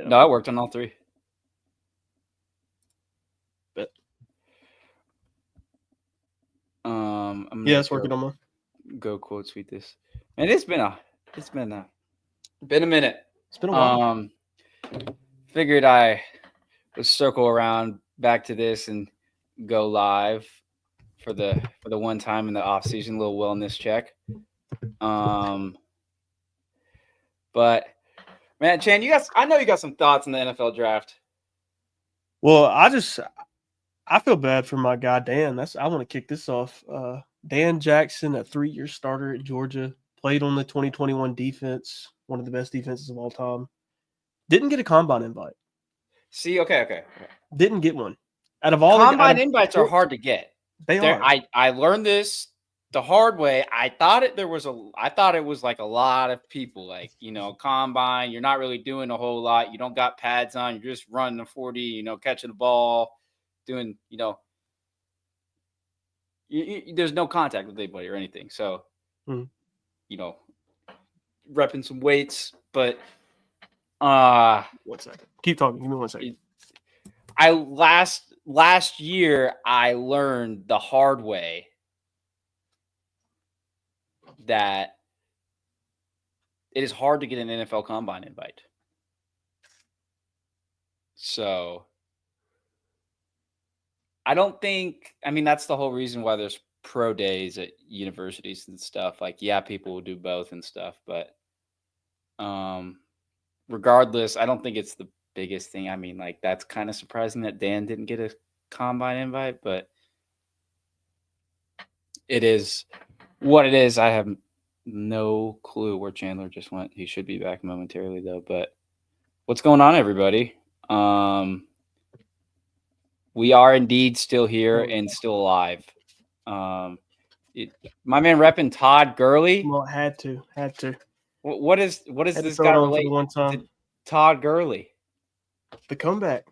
Yeah. No, I worked on all three. But I'm yeah, gonna it's working on one. go quote tweet this. And it's been a minute. It's been a while. Figured I would circle around back to this and go live for the one time in the off season, little wellness check. But man, Chan, I know you got some thoughts on the NFL draft. Well, I feel bad for my guy Dan. I want to kick this off. Dan Jackson, a 3-year starter at Georgia, played on the 2021 defense, one of the best defenses of all time. Didn't get a combine invite. See, okay. Didn't get one. Out of all combine invites are hard to get. They are. I learned this the hard way. I thought it was like a lot of people, like, combine. You're not really doing a whole lot. You don't got pads on. You're just running a 40, catching the ball, doing, there's no contact with anybody or anything. So, repping some weights, but 1 second. Keep talking. Give me 1 second. Last year I learned the hard way that it is hard to get an NFL combine invite. So that's the whole reason why there's pro days at universities and stuff. Like, yeah, people will do both and stuff, but regardless, I don't think it's the biggest thing. That's kind of surprising that Dan didn't get a combine invite, but it is what it is. I have no clue where Chandler just went. He should be back momentarily though. But what's going on, everybody? We are indeed still here and still alive. My man repping Todd Gurley. Well, had to. What is this guy relate to Todd Gurley? The comeback.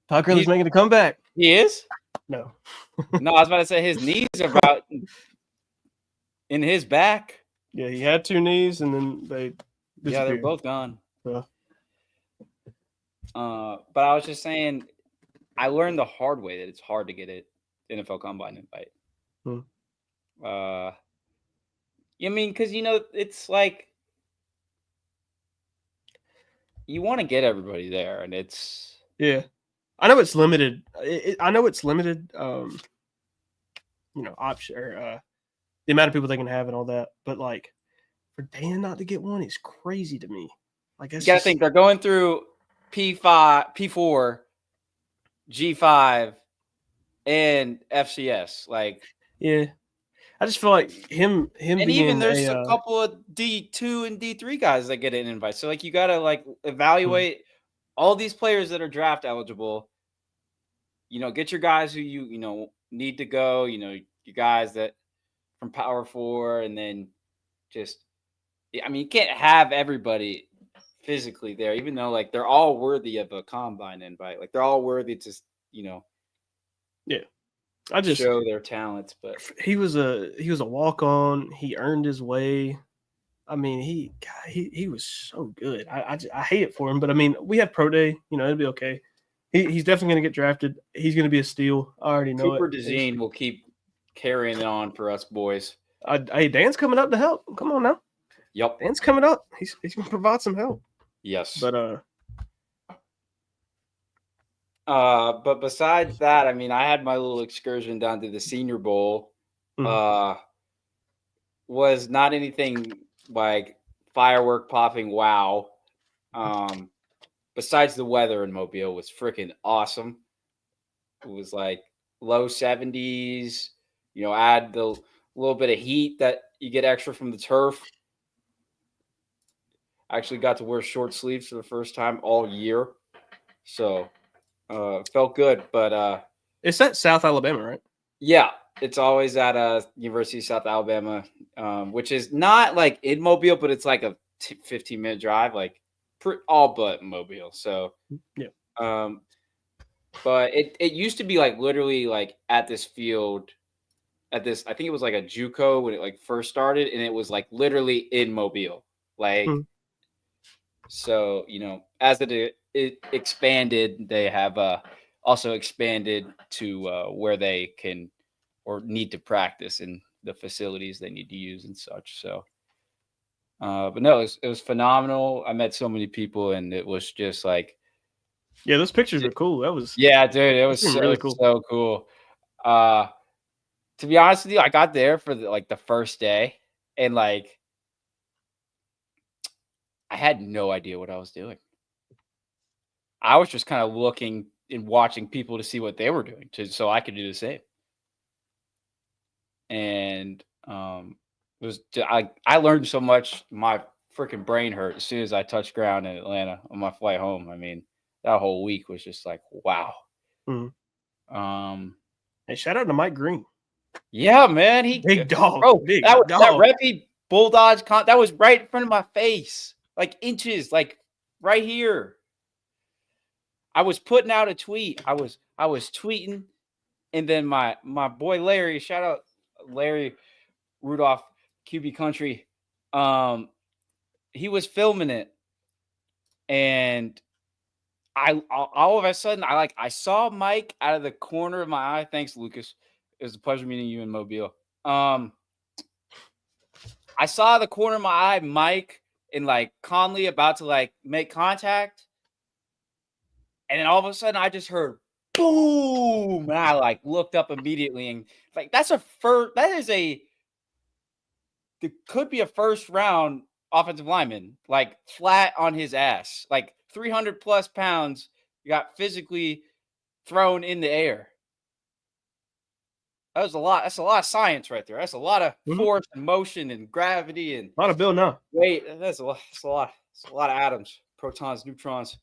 Todd Gurley's making a comeback. He is? No. No, I was about to say his knees are about in his back. Yeah, he had 2 knees and then they disappeared. Yeah, they're both gone. Yeah. But I was just saying, I learned the hard way that it's hard to get an NFL combine invite. Because it's like you want to get everybody there, and it's I know it's limited. I know it's limited. Option or the amount of people they can have and all that. But like, for Dan not to get one is crazy to me. Like, you gotta think they're going through P5, P4, G5, and FCS. Like, yeah, I just feel like him and being even there's a couple of D2 and D3 guys that get an invite. So like, you gotta like evaluate all these players that are draft eligible. Get your guys who you need to go. Your guys that from Power 4, and then just, you can't have everybody physically there, even though like they're all worthy of a combine invite. Like, they're all worthy to, I just show their talents. But he was a walk-on. He earned his way. He was so good. I hate it for him, but we have pro day. It'll be okay. He's definitely going to get drafted. He's going to be a steal. I already know Cooper DeZean will keep carrying it on for us boys. Hey, Dan's coming up to help. Come on now. Yep, Dan's coming up. He's going to provide some help. Yes, but but besides that, I had my little excursion down to the Senior Bowl. Was not anything like firework popping. Wow. Besides the weather in Mobile was freaking awesome. It was like low 70s. Add the little bit of heat that you get extra from the turf. I actually got to wear short sleeves for the first time all year. So felt good, but it's at South Alabama, right? Yeah, it's always at University of South Alabama, which is not like in Mobile, but it's like a 15-minute drive, like all but Mobile. So yeah. But it used to be like literally like at this field, I think it was like a JUCO when it like first started, and it was like literally in Mobile, like. So as it it expanded. They have also expanded to where they can or need to practice in the facilities they need to use and such. So, but no, it was phenomenal. I met so many people, and it was just like, Yeah, those pictures were cool. yeah, dude, That seemed really cool. so cool. Uh, to be honest with you, I got there for the first day, and like I had no idea what I was doing. I was just kind of looking and watching people to see what they were doing, so I could do the same. And it was I learned so much. My freaking brain hurt as soon as I touched ground in Atlanta on my flight home. I mean, that whole week was just like, wow. Mhm. Um, Hey, shout out to Mike Green. yeah, man, Big dog. bro, Big that dog. Reppy Bulldogs that was right in front of my face, like inches, like right here. I was putting out a tweet. I was tweeting, and then my boy Larry, shout out Larry Rudolph, QB Country. He was filming it, and all of a sudden I saw Mike out of the corner of my eye. Thanks, Lucas. It was a pleasure meeting you in Mobile. I saw the corner of my eye, Mike and like Conley about to like make contact, and then all of a sudden I just heard boom, and I like looked up immediately, and like that's a first. That is a it could be a first round offensive lineman, like flat on his ass, like 300 plus pounds. You got physically thrown in the air. That was a lot. That's a lot of science right there. That's a lot of force and motion and gravity and A lot of Bill now. weight. That's a lot. That's a lot. It's a lot of atoms, protons, neutrons.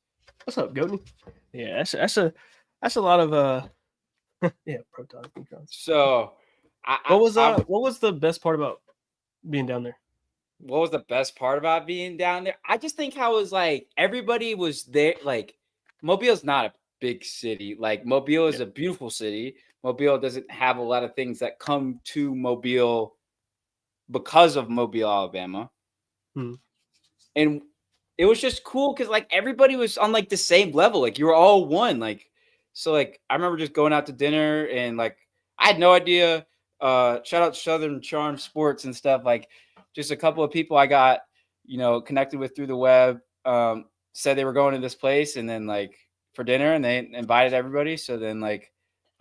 What's up, Goatney? Yeah, that's a lot of yeah, protons, neutrons. So, what was the best part about being down there? What was the best part about being down there? I just think how it was like everybody was there. Like Mobile's not a big city. Like Mobile is a beautiful city. Mobile doesn't have a lot of things that come to Mobile because of Mobile, Alabama. And it was just cool because like everybody was on like the same level. Like you were all one. Like so like I remember just going out to dinner and like I had no idea. Shout out to Southern Charm Sports and stuff. Like just a couple of people I got, connected with through the web, said they were going to this place and then like for dinner and they invited everybody. So then like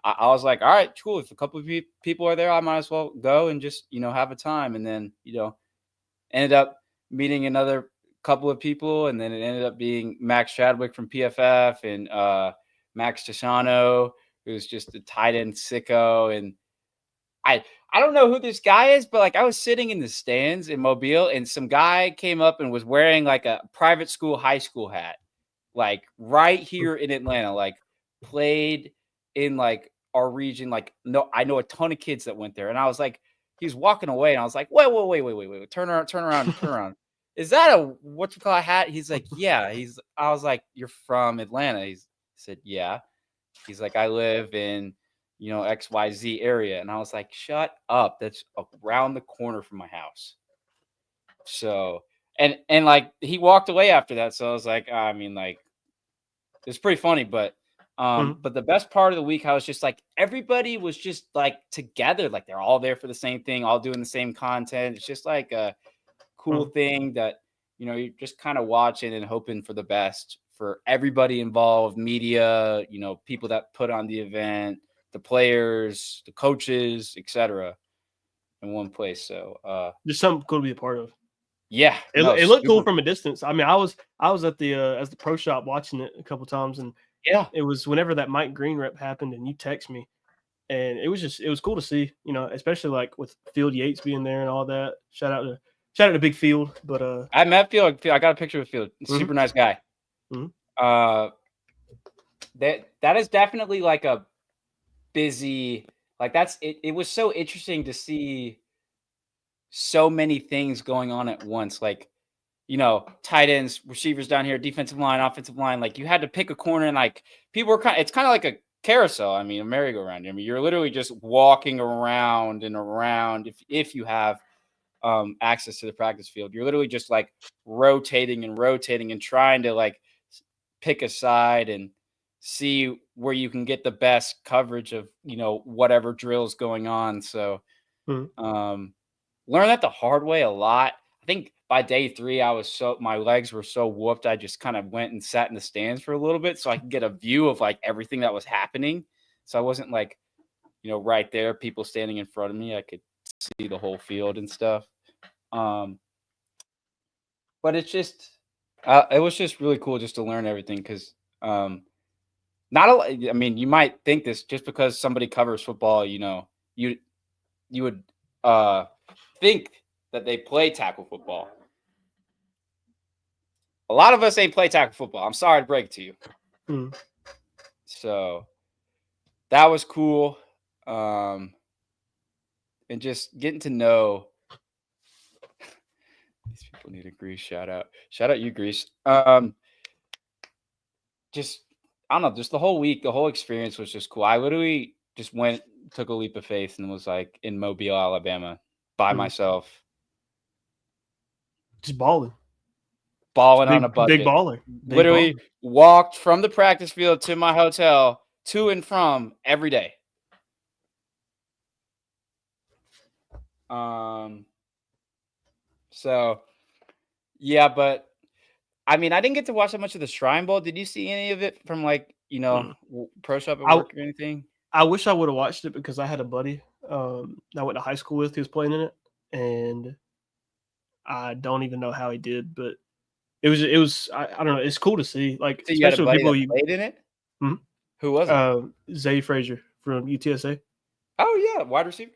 I was like, all right, cool. If a couple of people are there, I might as well go and just, have a time. And then, ended up meeting another couple of people. And then it ended up being Max Chadwick from PFF and Max Tisano, who's just a tight end sicko. And I don't know who this guy is, but like I was sitting in the stands in Mobile and some guy came up and was wearing like a private school high school hat, like right here in Atlanta, like played in like our region. Like, no, I know a ton of kids that went there. And I was like, he was walking away and I was like, wait, turn around. Is that a what you call a hat? He's like, yeah. I was like, you're from Atlanta. He said, yeah. He's like, I live in XYZ area. And I was like, shut up. That's around the corner from my house. So, and like he walked away after that. So I was like, I mean, like, it's pretty funny, but the best part of the week, I was just like, everybody was just like together. Like they're all there for the same thing, all doing the same content. It's just like a cool thing that, you're just kind of watching and hoping for the best for everybody involved, media, people that put on the event, the players, the coaches, etc., in one place. So just something cool to be a part of. Yeah, it looked cool from a distance. I mean, I was at the as the pro shop watching it a couple times, and yeah, it was whenever that Mike Green rep happened, and you text me, and it was cool to see, especially like with Field Yates being there and all that. Shout out to Big Field, but I met Field. I got a picture with Field. Super nice guy. That is definitely like a busy, like that's it. It was so interesting to see so many things going on at once. Like, tight ends, receivers down here, defensive line, offensive line. Like you had to pick a corner and like people were it's kind of like a carousel. I mean, a merry-go-round. I mean, you're literally just walking around and around. If you have access to the practice field, you're literally just like rotating and trying to like pick a side and see where you can get the best coverage of, whatever drill's going on. So, learn that the hard way a lot. I think by day 3, my legs were so whooped. I just kind of went and sat in the stands for a little bit so I could get a view of like everything that was happening. So I wasn't like, right there, people standing in front of me. I could see the whole field and stuff. But it's just, it was just really cool just to learn everything because, not a. I mean, you might think this just because somebody covers football, you would think that they play tackle football. A lot of us ain't play tackle football. I'm sorry to break it to you. So that was cool. And just getting to know these people need a Grease shout out. Shout out you, Grease. Just I don't know, just the whole week, the whole experience was just cool. I literally just took a leap of faith and was like in Mobile, Alabama by myself. Just balling On a budget. Big baller. Literally walked from the practice field to my hotel to and from every day. So yeah, but I mean, I didn't get to watch that much of the Shrine Bowl. Did you see any of it from like, pro shop at work or anything? I wish I would have watched it because I had a buddy that I went to high school with who was playing in it, and I don't even know how he did, but it was I don't know. It's cool to see, like, So you had a especially buddy people that played in it. Who was it? Zay Frazier from UTSA. Oh yeah, wide receiver.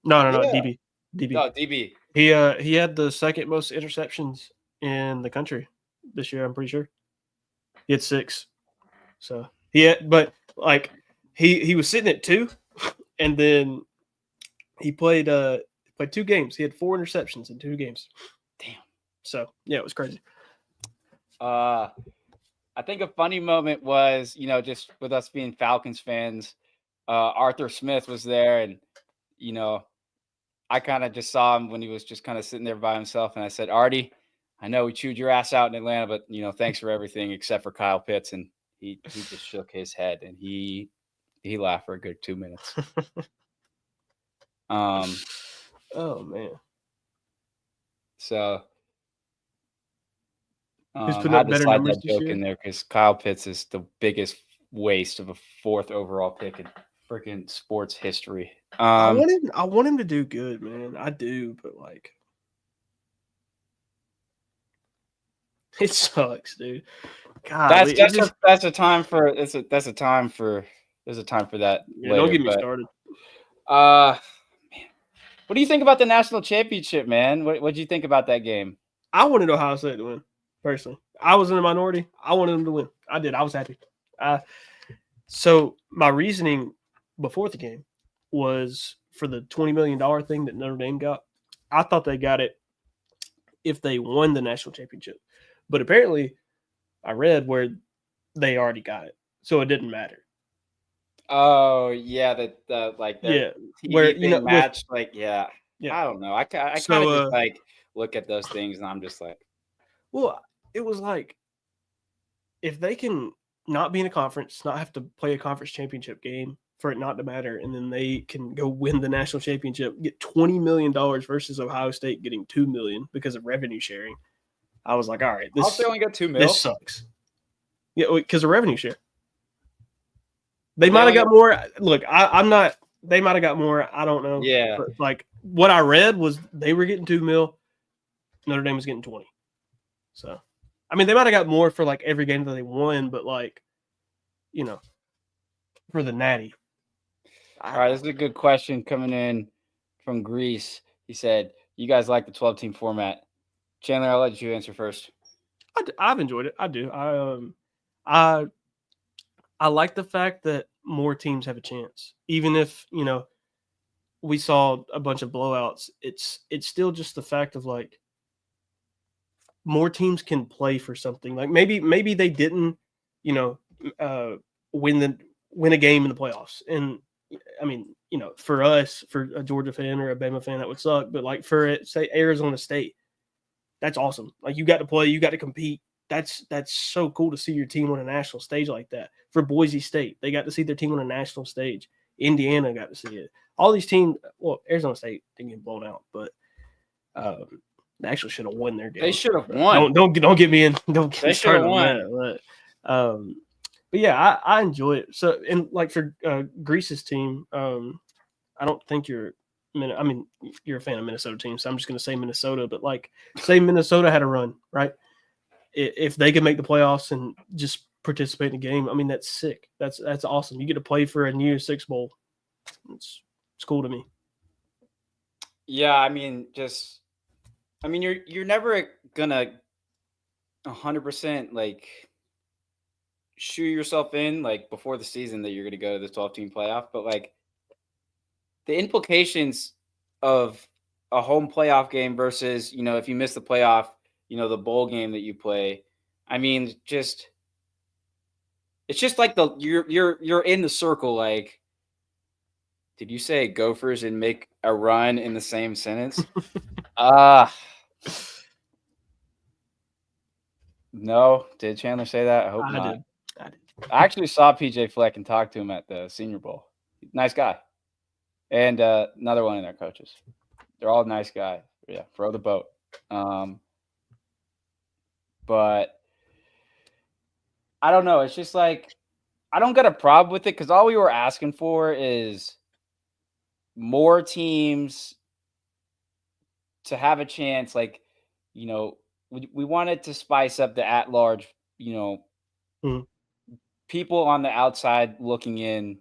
No, DB. No, DB. He had the second most interceptions in the country this year. I'm pretty sure he had 6. So but like he was sitting at 2, and then he played 2 games. He had 4 interceptions in 2 games. Damn. So yeah, it was crazy. I think a funny moment was, just with us being Falcons fans, Arthur Smith was there, and I kind of just saw him when he was just kind of sitting there by himself, and I said, Artie, I know we chewed your ass out in Atlanta, but thanks for everything except for Kyle Pitts. And he just shook his head and he laughed for a good 2 minutes. Oh man. So I had to slide that joke in there because Kyle Pitts is the biggest waste of a 4th overall pick in freaking sports history. I want him to do good, man. I do, but like, it sucks, dude. God, that's a time for that. Yeah, later, don't get me started. Man, what do you think about the national championship, man? What do you think about that game? I wanted Ohio State to win. Personally, I was in the minority. I wanted them to win. I did. I was happy. So my reasoning before the game was for the $20 million thing that Notre Dame got. I thought they got it if they won the national championship, but apparently I read where they already got it, so it didn't matter. Oh yeah, where match, yeah. I don't know. I kind of just like look at those things and I'm just like, well, it was like if they can not be in a conference, not have to play a conference championship game for it not to matter, and then they can go win the national championship, get $20 million versus Ohio State getting $2 million because of revenue sharing. I was like, all right, this only got $2 million. This sucks. Yeah, because of revenue share. They might have got more. Look, I'm not. They might have got more. I don't know. Yeah. But like what I read was they were getting $2 million. Notre Dame was getting 20. So, I mean, they might have got more for like every game that they won, but like, for the Natty. All right, this is a good question coming in from Greece. He said, "You guys like the 12-team format?" Chandler, I'll let you answer first. I've enjoyed it. I do. I like the fact that more teams have a chance, even if we saw a bunch of blowouts. It's still just the fact of like more teams can play for something. Like maybe they didn't, win a game in the playoffs. And I mean, for us, for a Georgia fan or a Bama fan, that would suck. But like for say Arizona State, that's awesome. Like you got to play, you got to compete. that's so cool to see your team on a national stage like that. For Boise State, they got to see their team on a national stage. Indiana got to see it. All these teams, well, Arizona State didn't get blown out, but they actually should have won their game. They should have won. Don't get me in. Don't get They me should have started on won. that. But yeah, I enjoy it. So and like for Greece's team, I don't think you're. I mean, you're a fan of Minnesota teams, so I'm just going to say Minnesota. But like, say Minnesota had a run, right? If they could make the playoffs and just participate in the game, I mean, that's sick. That's awesome. You get to play for a New Year's Six bowl. It's cool to me. Yeah, I mean, you're never gonna 100% like shoe yourself in like before the season that you're gonna go to the 12-team playoff, but like the implications of a home playoff game versus if you miss the playoff, the bowl game that you play. I mean, it's just like you're in the circle. Like, did you say Gophers and make a run in the same sentence? No. Did Chandler say that? I hope not. Did. I did. I actually saw PJ Fleck and talked to him at the Senior Bowl. Nice guy. And another one of their coaches. They're all nice guys. Yeah, throw the boat. But I don't know. It's just like I don't got a problem with it because all we were asking for is more teams to have a chance. Like, we wanted to spice up the at-large, people on the outside looking in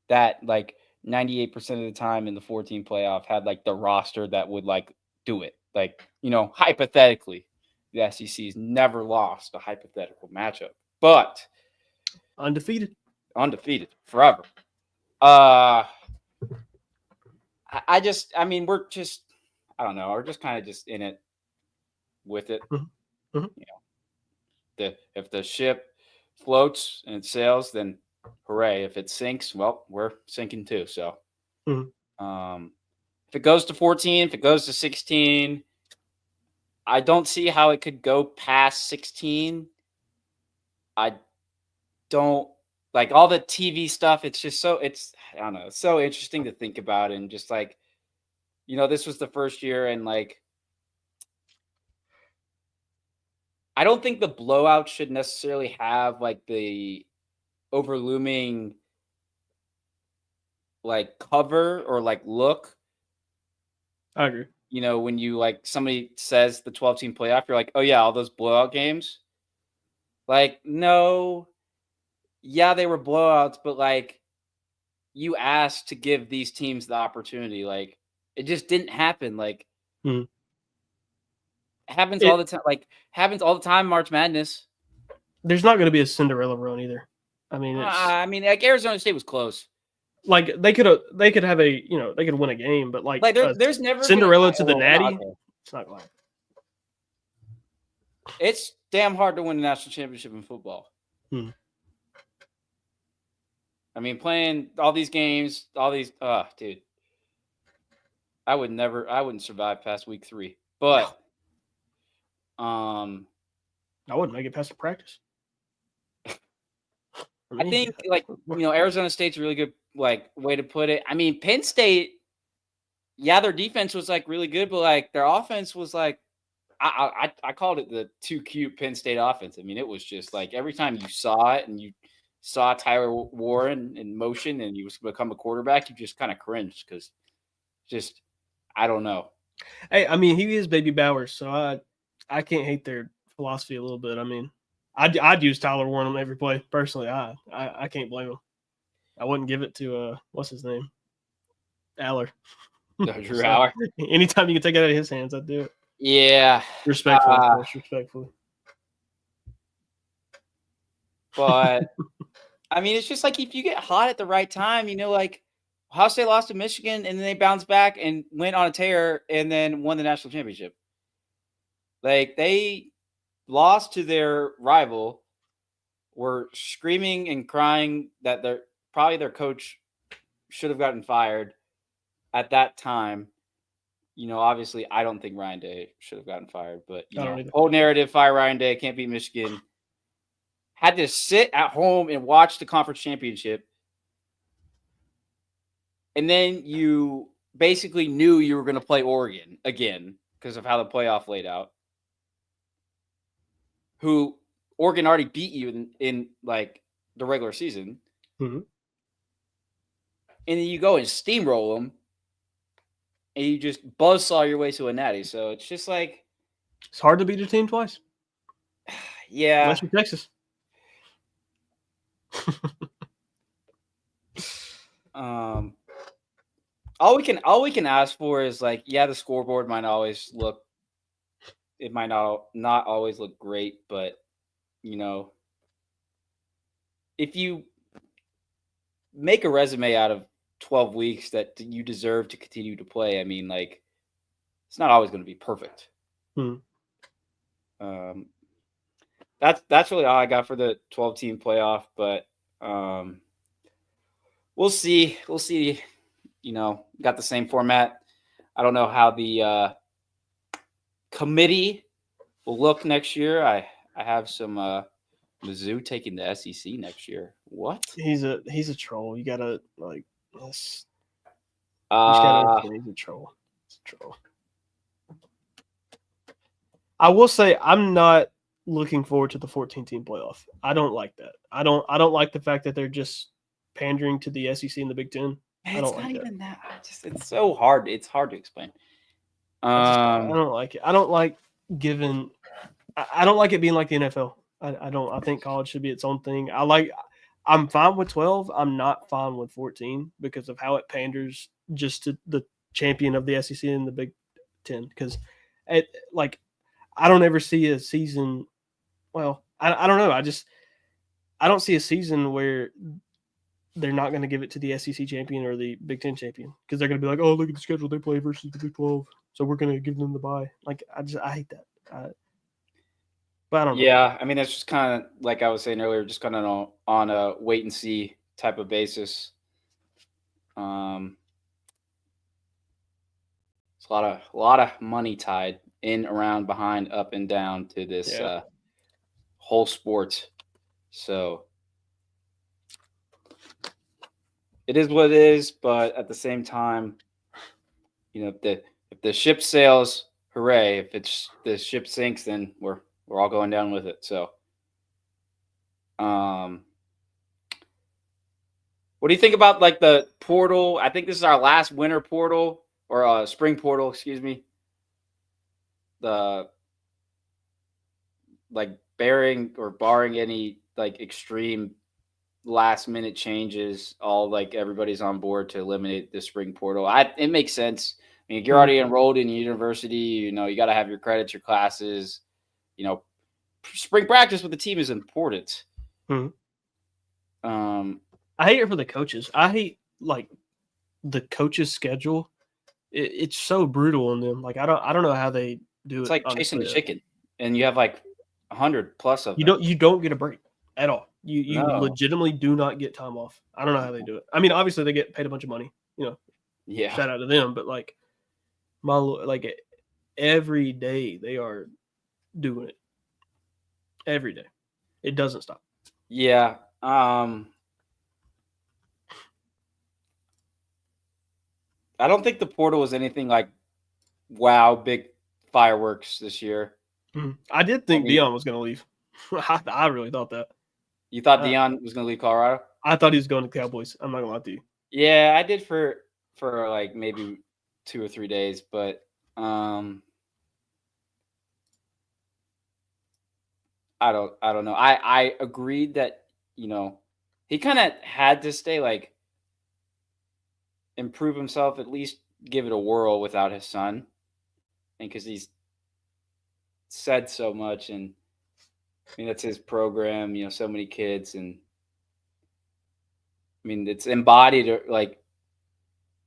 that like 98% of the time in the 14 playoff had like the roster that would like do it. Like, hypothetically, the SEC's never lost a hypothetical matchup, but undefeated forever. I mean, we're just, I don't know. We're just kind of just in it with it. Mm-hmm. If the ship floats and it sails, then hooray. If it sinks, well, we're sinking too. So, if it goes to 14, if it goes to 16, I don't see how it could go past 16. I don't like all the TV stuff. It's just I don't know. It's so interesting to think about. And just like, this was the first year and like, I don't think the blowout should necessarily have like the overlooming like cover or like look. I agree. When you like somebody says the 12-team playoff, you're like, oh yeah, all those blowout games. Like, no, yeah, they were blowouts, but like you asked to give these teams the opportunity. Like, it just didn't happen. Like, happens all the time. Like, happens all the time. March Madness. There's not going to be a Cinderella run either. I mean, like Arizona State was close. Like they could have a they could win a game, but like there's never Cinderella to the Natty. It's not going. It's damn hard to win a national championship in football. I mean, playing all these games, dude. I wouldn't survive past week 3. But I wouldn't make it past the practice. I think like Arizona State's a really good like way to put it. I mean, Penn State, yeah, their defense was like really good, but like their offense was like I called it the too cute Penn State offense. I mean, it was just like every time you saw it and you saw Tyler Warren in motion and he was become a quarterback, you just kind of cringed because just I don't know. Hey, I mean, he is Baby Bowers, so I can't hate their philosophy a little bit. I mean, I'd use Tyler Warren on every play personally. I can't blame him. I wouldn't give it to what's his name, Aller. Drew Aller. Anytime you can take it out of his hands, I'd do it. Yeah, respectfully. But I mean, it's just like if you get hot at the right time, like Ohio State lost to Michigan and then they bounced back and went on a tear and then won the national championship. Like they lost to their rival, were screaming and crying that their coach should have gotten fired at that time. Obviously, I don't think Ryan Day should have gotten fired, but I don't either. whole narrative: fire Ryan Day, can't beat Michigan. Had to sit at home and watch the conference championship, and then you basically knew you were going to play Oregon again because of how the playoff laid out. Who Oregon already beat you in like the regular season, Mm-hmm. and then you go and steamroll them, and you just buzzsaw your way to a natty. So it's just like, It's hard to beat a team twice, yeah. unless you're Texas. All we can ask for is like, yeah, the scoreboard might always look, it might not always look great, but if you make a resume out of 12 weeks that you deserve to continue to play, I mean, like, it's not always going to be perfect. That's really all I got for the 12-team playoff, but we'll see. Got the same format. I don't know how the committee will look next year. I have some Mizzou taking the SEC next year. What? He's a troll. You gotta like this. You just gotta understand he's a troll. He's a troll. I will say I'm not looking forward to the 14-team playoff. I don't like that. I don't like the fact that they're just pandering to the SEC and the Big Ten. I don't like even that. It's so hard. It's hard to explain. I don't like it. I don't like giving. I don't like it being like the NFL. I don't. I think college should be its own thing. I'm fine with 12. I'm not fine with 14 because of how it panders just to the champion of the SEC and the Big Ten. Because I don't ever see a season. Well, I don't know. I don't see a season where they're not going to give it to the SEC champion or the Big Ten champion because they're going to be like, oh, look at the schedule they play versus the Big 12, so we're going to give them the bye. Like I hate that. But I don't know. Yeah, I mean, that's just kind of like I was saying earlier, just kind of on a wait and see type of basis. It's a lot of money tied in, around, behind, up, and down to this whole sport. So it is what it is, but at the same time, if the ship sails, hooray! If the ship sinks, then we're all going down with it. So, what do you think about like the portal? I think this is our last winter portal or spring portal, excuse me. The like barring any like extreme last minute changes, all like everybody's on board to eliminate the spring portal. It makes sense. I mean, if you're already enrolled in university, you got to have your credits, your classes. Spring practice with the team is important. I hate it for the coaches. I hate like the coaches' schedule. It's so brutal on them. Like I don't know how they do it. It's like chasing a chicken, and you have like 100 plus of them. You don't get a break at all. You legitimately do not get time off. I don't know how they do it. I mean, obviously they get paid a bunch of money. Yeah. Shout out to them. But like every day they are doing it. Every day, it doesn't stop. Yeah. I don't think the portal was anything like, wow, big fireworks this year. I did think Deion was going to leave. I really thought that. You thought Deion was going to leave Colorado? I thought he was going to the Cowboys. I'm not going to lie to you. Yeah, I did for like maybe 2 or 3 days, but I don't know. I agreed that, he kind of had to stay, like, improve himself, at least give it a whirl without his son. And because he's said so much, and I mean, that's his program, so many kids, and I mean, it's embodied, like,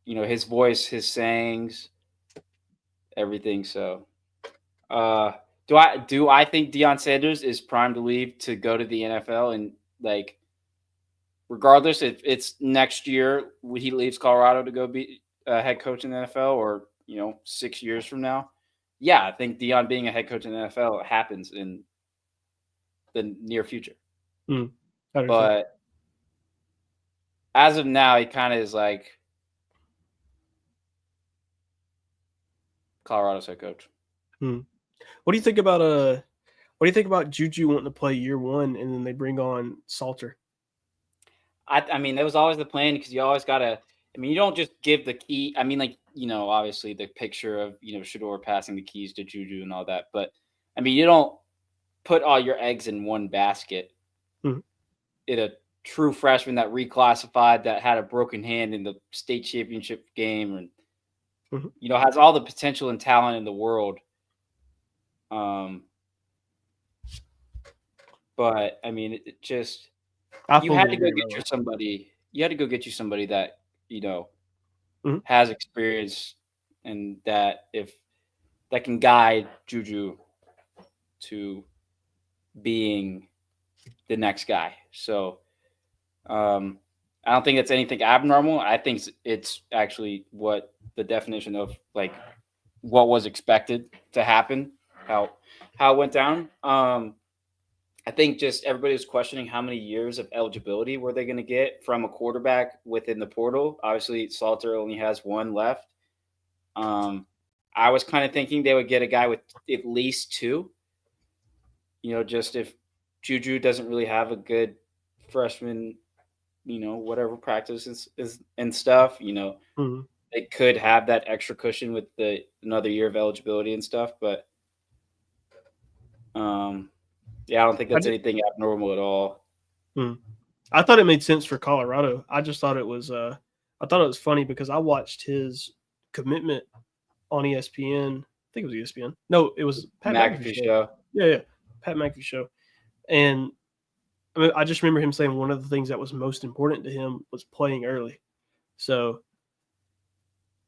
his voice, his sayings, everything. So, do I think Deion Sanders is primed to leave to go to the NFL? And like, regardless if it's next year, he leaves Colorado to go be a head coach in the NFL, or 6 years from now, yeah, I think Dion being a head coach in the NFL happens in the near future. Mm, I understand. But as of now, he kind of is like Colorado's head coach. Mm. What do you think about What do you think about Juju wanting to play year one and then they bring on Salter? I mean, that was always the plan because you always gotta. I mean, you don't just give the key. I mean, like obviously the picture of Shador passing the keys to Juju and all that, but I mean, you don't put all your eggs in one basket. Mhm. In a true freshman that reclassified, that had a broken hand in the state championship game, and Mhm. has all the potential and talent in the world. But I mean, it just I you had fully to go agree, by get the you way. somebody. You had to go get you somebody that Mhm. has experience and that can guide Juju to being the next guy. So I don't think it's anything abnormal. I think it's actually what the definition of like what was expected to happen, how it went down. I think just everybody was questioning how many years of eligibility were they going to get from a quarterback within the portal. Obviously, Salter only has one left. I was kind of thinking they would get a guy with at least two. Just if Juju doesn't really have a good freshman, whatever practice is and stuff, Mhm. they could have that extra cushion with the another year of eligibility and stuff. But yeah, I don't think I that's did, anything abnormal at all. I thought it made sense for Colorado. I just thought it was I thought it was funny because I watched his commitment on ESPN. I think it was ESPN. No, it was Pat McAfee McAfee show. show. Yeah, Pat McAfee show. And I mean, I just remember him saying one of the things that was most important to him was playing early. So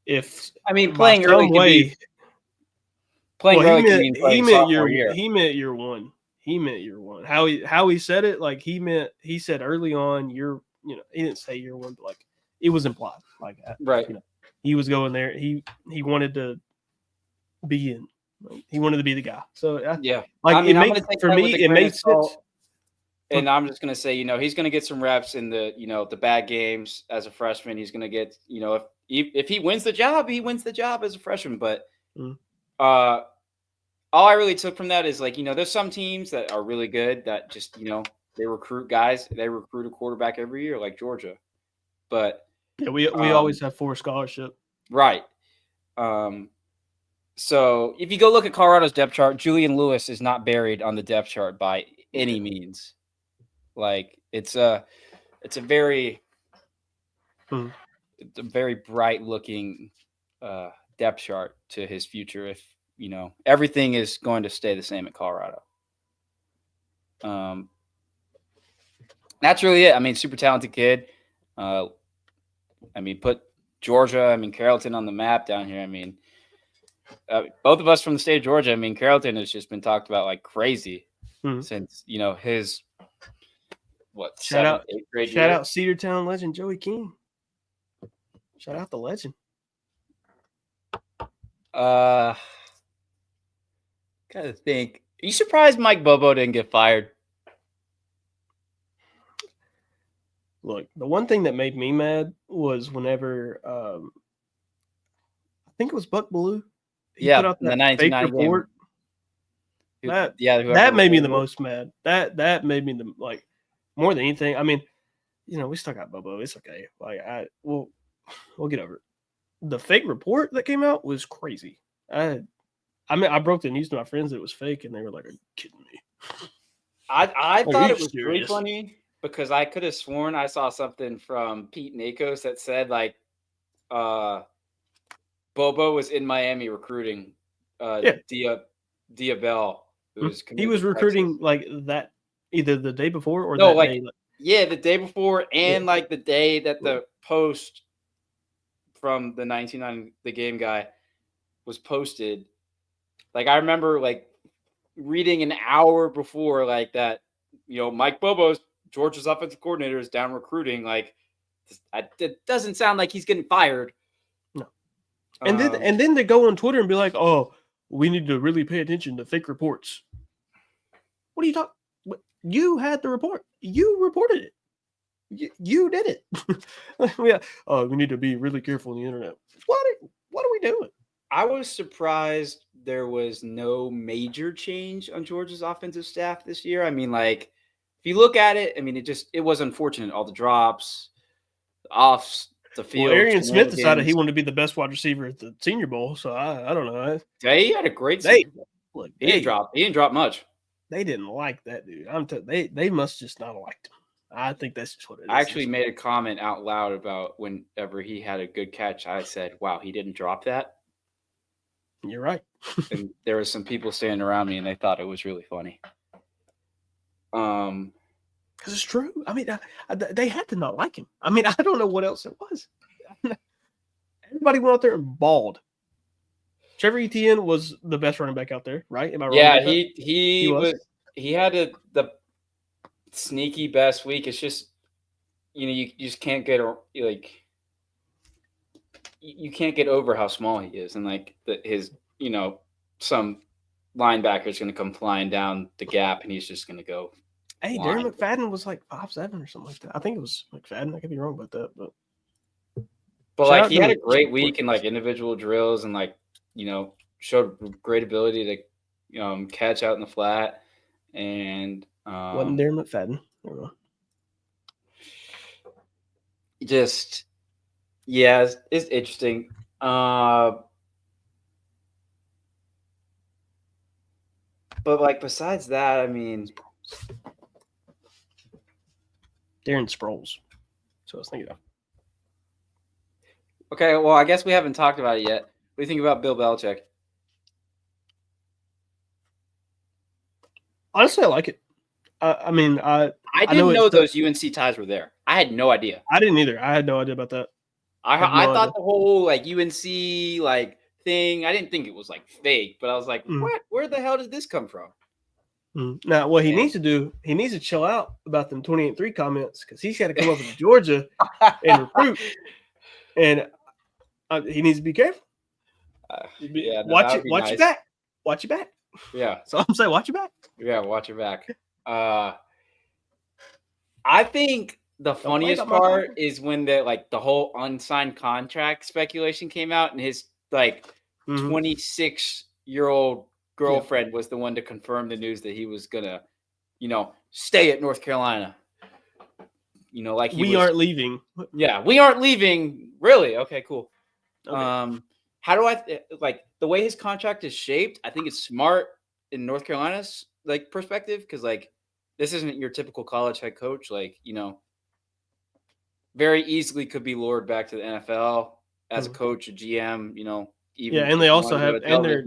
if I mean, by some way, playing well, early could mean playing sophomore year. he meant year one. He meant year one. How he said it, like he said early on, he didn't say year one, but like it was implied. Like Right. he was going there. He wanted to be in. Like, he wanted to be the guy. So Yeah. like I it mean, I'm going makes to take for that with me a it grain made of sense. salt. And I'm just going to say, he's going to get some reps in the bad games as a freshman. He's going to get, if he wins the job, he wins the job as a freshman. But all I really took from that is like, there's some teams that are really good that just, they recruit guys. They recruit a quarterback every year, like Georgia. But yeah, we always have 4 scholarship. right. So if you go look at Colorado's depth chart, Julian Lewis is not buried on the depth chart by any means. Like it's a very bright looking depth chart to his future if everything is going to stay the same at Colorado. That's really it. I mean, super talented kid. I mean, put Georgia, Carrollton on the map down here. I mean, both of us from the state of Georgia. I mean, Carrollton has just been talked about like crazy since his seventh, eighth grade Shout year. out Cedartown legend Joey King. Shout out the legend. Gotta think. Are you surprised Mike Bobo didn't get fired? Look, the one thing that made me mad was whenever I think it was Buck Bellew. He put out In the that fake 1990 report. game. That made me the most mad. That made me like more than anything. I mean, we still got Bobo. It's okay. Like we'll get over it. The fake report that came out was crazy. I broke the news to my friends that it was fake, and they were like, "Are you kidding me?" I Like, thought it was really funny because I could have sworn I saw something from Pete Nakos that said like Bobo was in Miami recruiting Diabell, who was he was recruiting like that either the day before or that day. The day before and like the day that the post from the 1990 the game guy was posted. Like I remember like reading an hour before like that, Mike Bobo's Georgia's offensive coordinator is down recruiting. Like it doesn't sound like he's getting fired. No, And then they go on Twitter and be like, "Oh, we need to really pay attention to fake reports." What are you talking? You had the report. You reported it. You did it. Yeah. Oh, we need to be really careful on the internet. What are we doing? I was surprised there was no major change on Georgia's offensive staff this year. I mean, like, if you look at it, I mean, it was unfortunate. All the drops, the offs, the Well, field Arian Smith decided he shenanigans. wanted to be the best wide receiver at the Senior Bowl, so I don't know. Yeah, he had a great They season. look He didn't drop much. they didn't like that dude. They must just not have liked him. I think that's just what it is. I actually made a comment out loud about whenever he had a good catch. I said, "Wow, he didn't drop that." You're right. And there were some people standing around me, and they thought it was really funny. Because it's true. I mean, they had to not like him. I mean, I don't know what else it was. Everybody went out there and balled. Trevor Etienne was the best running back out there, right? Am I wrong? Yeah, about that? he had the sneaky best week. It's just you just can't get like you can't get over how small he is, and like his some linebacker is going to come flying down the gap, and he's just going to go. Hey, Darren McFadden was like 5'7" or something like that. I think it was McFadden. I could be wrong about that, but like he had a great week in like individual drills, and like showed great ability to catch out in the flat, and wasn't Darren McFadden. Just yeah, it's interesting. But like besides that, I mean, Darren Sproles. So I was thinking of. Okay, well, I guess we haven't talked about it yet. What do you think about Bill Belichick? Honestly, I like it. I mean, I didn't know those UNC ties were there. I had no idea. I didn't either. I had no idea about that. I thought the whole like UNC like thing. I didn't think it was like fake, but I was like, what? Where the hell did this come from? Now, what he needs to do, he needs to chill out about them 28-3 comments because he's got to come over to Georgia and recruit, and he needs to be careful. Yeah, watch your back. Watch your back. Yeah, so I'm saying, watch your back. Yeah, watch your back. I think the funniest part is when the whole unsigned contract speculation came out, and his 26-year-old girlfriend was the one to confirm the news that he was gonna, stay at North Carolina. We aren't leaving. Yeah, we aren't leaving. Really? Okay, cool. Okay. How do I the way his contract is shaped? I think it's smart in North Carolina's perspective because this isn't your typical college head coach. Very easily could be lured back to the NFL as a coach, a GM. Even and they also have their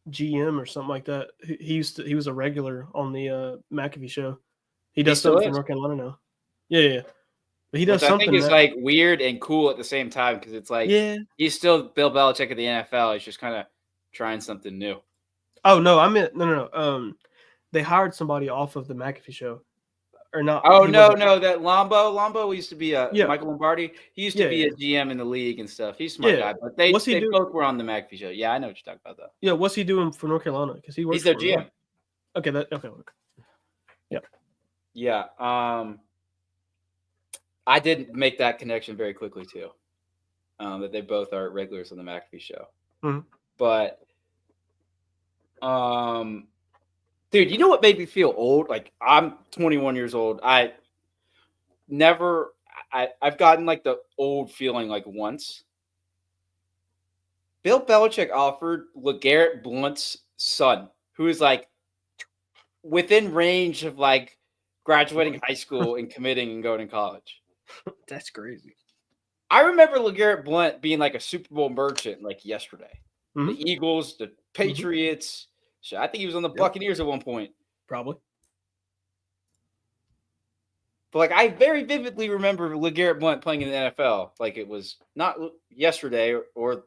GM or something like that. He was a regular on the McAfee show. He does something for North Carolina now. Yeah. But he does something. I think it's weird and cool at the same time because it's he's still Bill Belichick of the NFL. He's just kind of trying something new. Oh no, I meant no. They hired somebody off of the McAfee show, or not? Oh no, that Lombo used to be Michael Lombardi. He used to be a GM in the league and stuff. He's a smart guy, but they both were on the McAfee show. Yeah, I know what you're talking about though. Yeah, what's he doing for North Carolina? Because he's their GM. Okay, okay. Yeah. I did make that connection very quickly too. That they both are regulars on the McAfee show. Mm-hmm. But dude, you know what made me feel old? I'm 21 years old. I've gotten the old feeling once. Bill Belichick offered LeGarrette Blount's son, who is within range of graduating high school and committing and going to college. That's crazy. I remember LeGarrette Blount being a Super Bowl merchant yesterday. Mm-hmm. The Eagles, the Patriots. I think he was on the Buccaneers at one point. Probably. But I very vividly remember LeGarrette Blount playing in the NFL. It was not yesterday or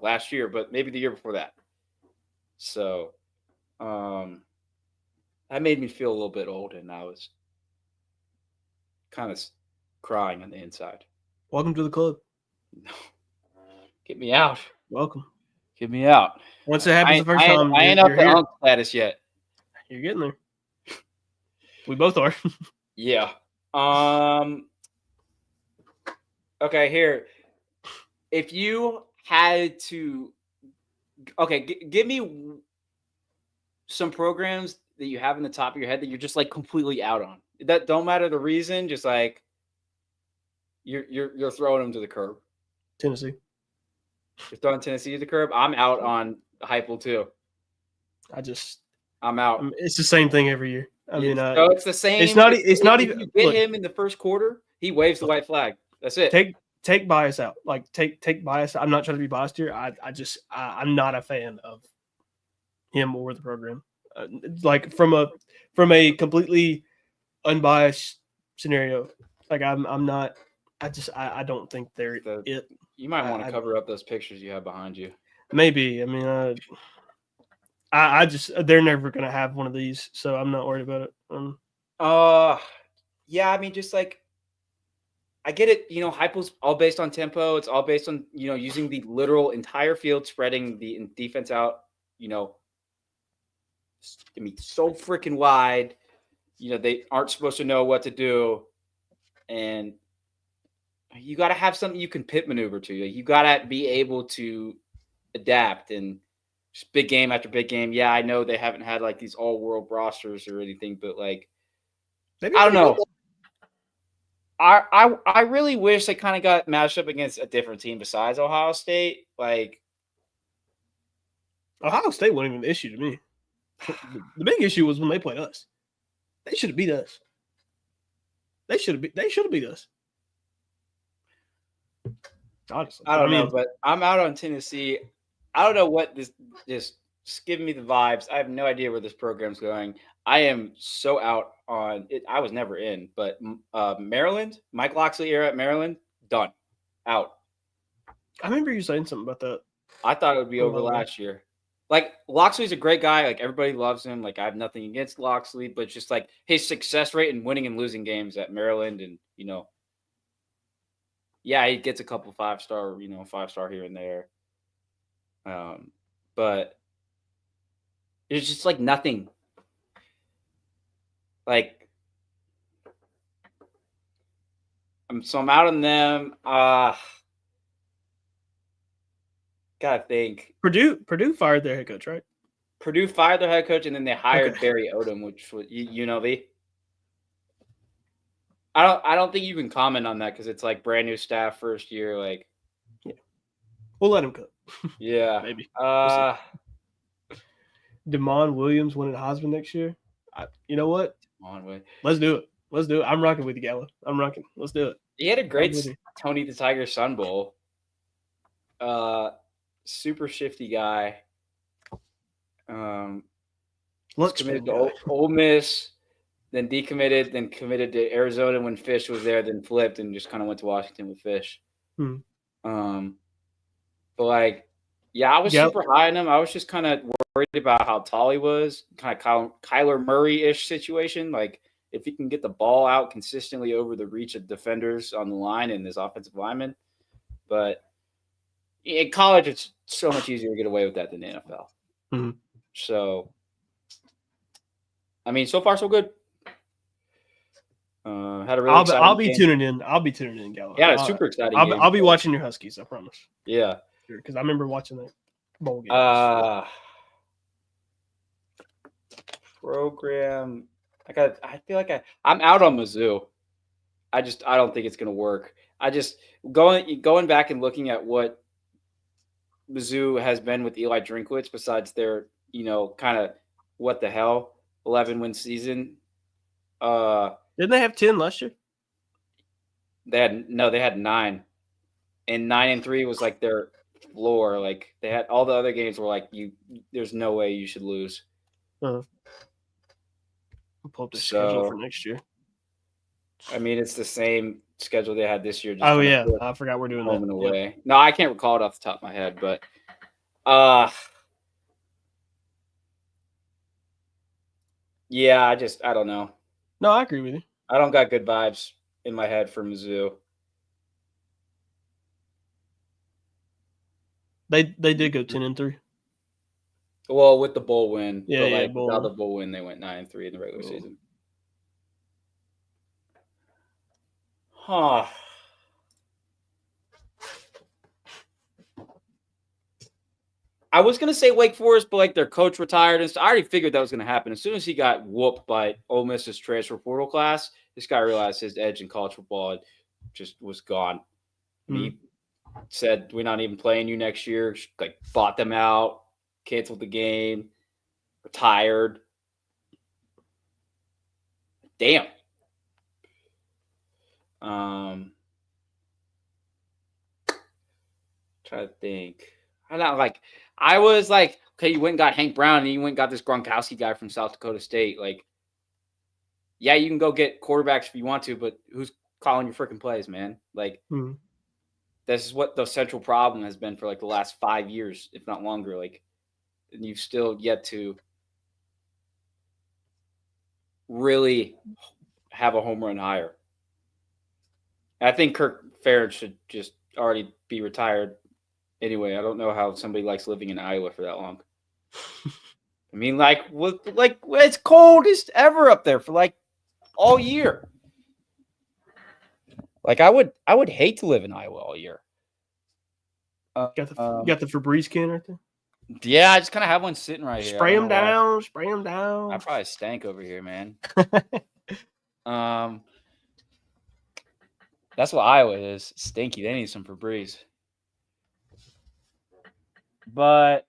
last year, but maybe the year before that. So that made me feel a little bit old, and I was kind of crying on the inside. Welcome to the club. No. Get me out. Welcome. Get me out. Once it happens the first I time, ain't up you're to here. unk status yet. You're getting there. We both are. Yeah. Okay, here. If you had to, okay, give me some programs that you have in the top of your head that you're just like completely out on. That don't matter the reason, just like you're throwing them to the curb. Tennessee. You're throwing Tennessee to the curb. I'm out on Heupel too. I'm out. It's the same thing every year. I mean, so it's the same. It's not. It's not if even. you get Look, him in the first quarter, he waves the white flag. That's it. Take bias out. Like take bias. I'm not trying to be biased here. I'm not a fan of him or the program. Like from a completely unbiased scenario. Like I'm not. I don't think they're it. You might want to cover up those pictures you have behind you. Maybe. I mean, they're never gonna have one of these, so I'm not worried about it. Yeah. I mean, just like I get it. Heupel's all based on tempo. It's all based on using the literal entire field, spreading the defense out. I mean, so freaking wide. They aren't supposed to know what to do, and you got to have something you can pit maneuver to. You got to be able to adapt and just big game after big game. Yeah, I know they haven't had like these all world rosters or anything, but like I don't know. I really wish they kind of got matched up against a different team besides Ohio State. Like Ohio State wasn't even an issue to me. The big issue was when they played us. They should have beat us. They should have beat us. Honestly, I don't know, but I'm out on Tennessee. I don't know what this just giving me the vibes. I have no idea where this program's going. I am so out on it. I was never in, but Maryland, Mike Locksley era at Maryland, done, out. I remember you saying something about that. I thought it would be over last year. Like Locksley's a great guy. Like everybody loves him. Like I have nothing against Locksley, but just like his success rate in winning and losing games at Maryland, and yeah, he gets a couple 5-star, 5-star here and there. But it's just like nothing. Like I'm out on them. Gotta think. Purdue fired their head coach, right? Purdue fired their head coach, and then they hired Barry Odom, which was I don't think you can comment on that because it's like brand new staff, first year. Like, yeah, we'll let him cook. Yeah, maybe. We'll Damon Williams winning Heisman next year. You know what? Let's do it. I'm rocking with you, Gallo. I'm rocking. Let's do it. He had a great Tony the Tiger Sun Bowl. Super shifty guy. Committed to Ole Miss, then decommitted, then committed to Arizona when Fish was there, then flipped and just kind of went to Washington with Fish. But like, yeah, I was super high on him. I was just kind of worried about how tall he was, kind of Kyler Murray-ish situation. Like, if he can get the ball out consistently over the reach of defenders on the line and his offensive linemen. But in college, it's so much easier to get away with that than the NFL. Mm-hmm. So, I mean, so far so good. Had a really I'll be tuning in. I'll be tuning in, Gallo. Yeah, super exciting. I'll be watching your Huskies. I promise. Yeah, because I remember watching that bowl game. Program. I feel like I'm out on Mizzou. I don't think it's gonna work. I just going back and looking at what Mizzou has been with Eli Drinkwitz, besides their kind of what the hell 11-win season. Didn't they have 10 last year? They had 9, and 9-3 was like their floor. Like they had all the other games were like there's no way you should lose. I'll pull up the schedule for next year. I mean, it's the same schedule they had this year. Just I forgot we're doing home and away. Yep. No, I can't recall it off the top of my head, but yeah, I don't know. No, I agree with you. I don't got good vibes in my head for Mizzou. They did go 10-3. Well, with the bowl win, Yeah, but yeah, like without bowl. the bowl win, they went 9-3 in the regular Oh. season. Huh. I was gonna say Wake Forest, but like their coach retired, and so I already figured that was gonna happen. As soon as he got whooped by Ole Miss's transfer portal class, this guy realized his edge in college football just was gone. And he said, "We're not even playing you next year." Like bought them out, canceled the game, retired. Damn. Try to think. I'm not like I was like, okay, you went and got Hank Brown, and you went and got this Gronkowski guy from South Dakota State. Like, yeah, you can go get quarterbacks if you want to, but who's calling your freaking plays, man? Like, this is what the central problem has been for like the last 5 years, if not longer. Like, and you've still yet to really have a home run hire. I think Kirk Ferentz should just already be retired anyway. I don't know how somebody likes living in Iowa for that long. I mean, like it's coldest ever up there for like all year. Like I would hate to live in Iowa all year. Got the Febreze can right there. Yeah, I just kind of have one sitting right here. Spray them down. Spray them down. I probably stank over here, man. That's what Iowa is. Stinky. They need some Febreze. But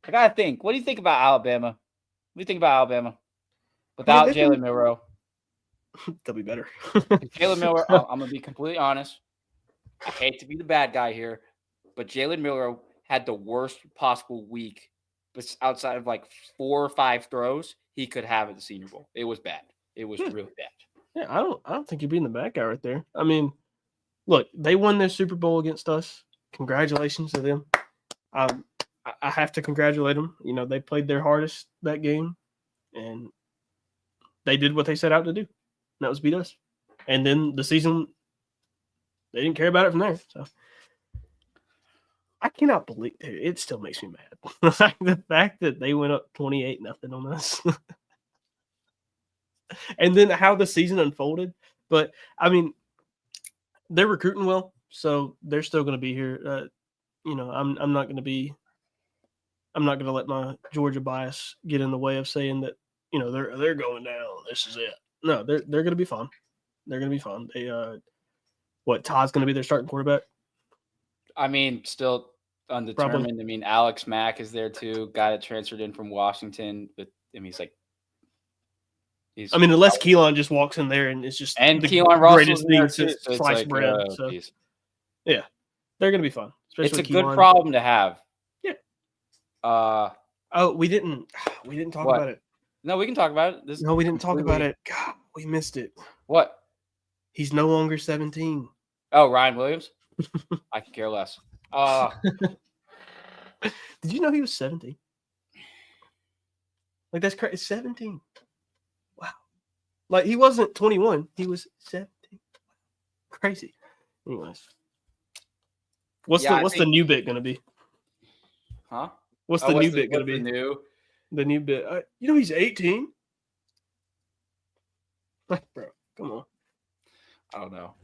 I gotta think. What do you think about Alabama? What do you think about Alabama without Jalen Milroe? They'll be better. Jalen Milroe. I'm gonna be completely honest. I hate to be the bad guy here, but Jalen Milroe had the worst possible week, but outside of like 4 or 5 throws he could have at the Senior Bowl. It was bad. It was really bad. Yeah, I don't think you're being the bad guy right there. I mean, look, they won their Super Bowl against us. Congratulations to them. I have to congratulate them. You know, they played their hardest that game, and they did what they set out to do. And that was beat us. And then the season, they didn't care about it from there. So I cannot believe it. Still makes me mad. Like the fact that they went up 28-0 on us. And then how the season unfolded. But I mean, they're recruiting well, so they're still going to be here. You know, I'm not going to let my Georgia bias get in the way of saying that, you know, they're going down. This is it. No, they're going to be fine. They're going to be fine. They Todd's going to be their starting quarterback? I mean, still undetermined. Probably. I mean, Alex Mack is there too. Guy that transferred in from Washington, but I mean, unless Keelan just walks in there and it's just the greatest thing since sliced bread. So yeah, they're going to be fun. It's a good problem to have. Yeah. We didn't talk about it. No, we can talk about it. No, we didn't talk about it. God, we missed it. What? He's no longer 17. Oh, Ryan Williams? I could care less. Did you know he was 17? Like, that's crazy. 17. Wow. Like, he wasn't 21. He was 17. Crazy. Anyways. What's the new bit going to be? Huh? What's the new bit going to be? The new bit. You know he's 18. Like, bro, come on. I don't know.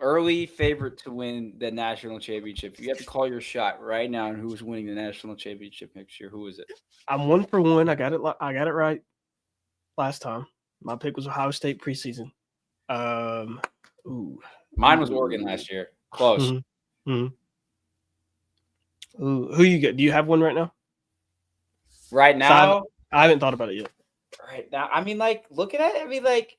Early favorite to win the national championship. You have to call your shot right now on who's winning the national championship next year. Who is it? I'm 1 for 1. I got it right last time. My pick was Ohio State preseason. Mine was Oregon last year. Close. Mm-hmm. Who you get? Do you have one right now? Right now? So I haven't thought about it yet. Right now. I mean, like, look at it. I mean, like,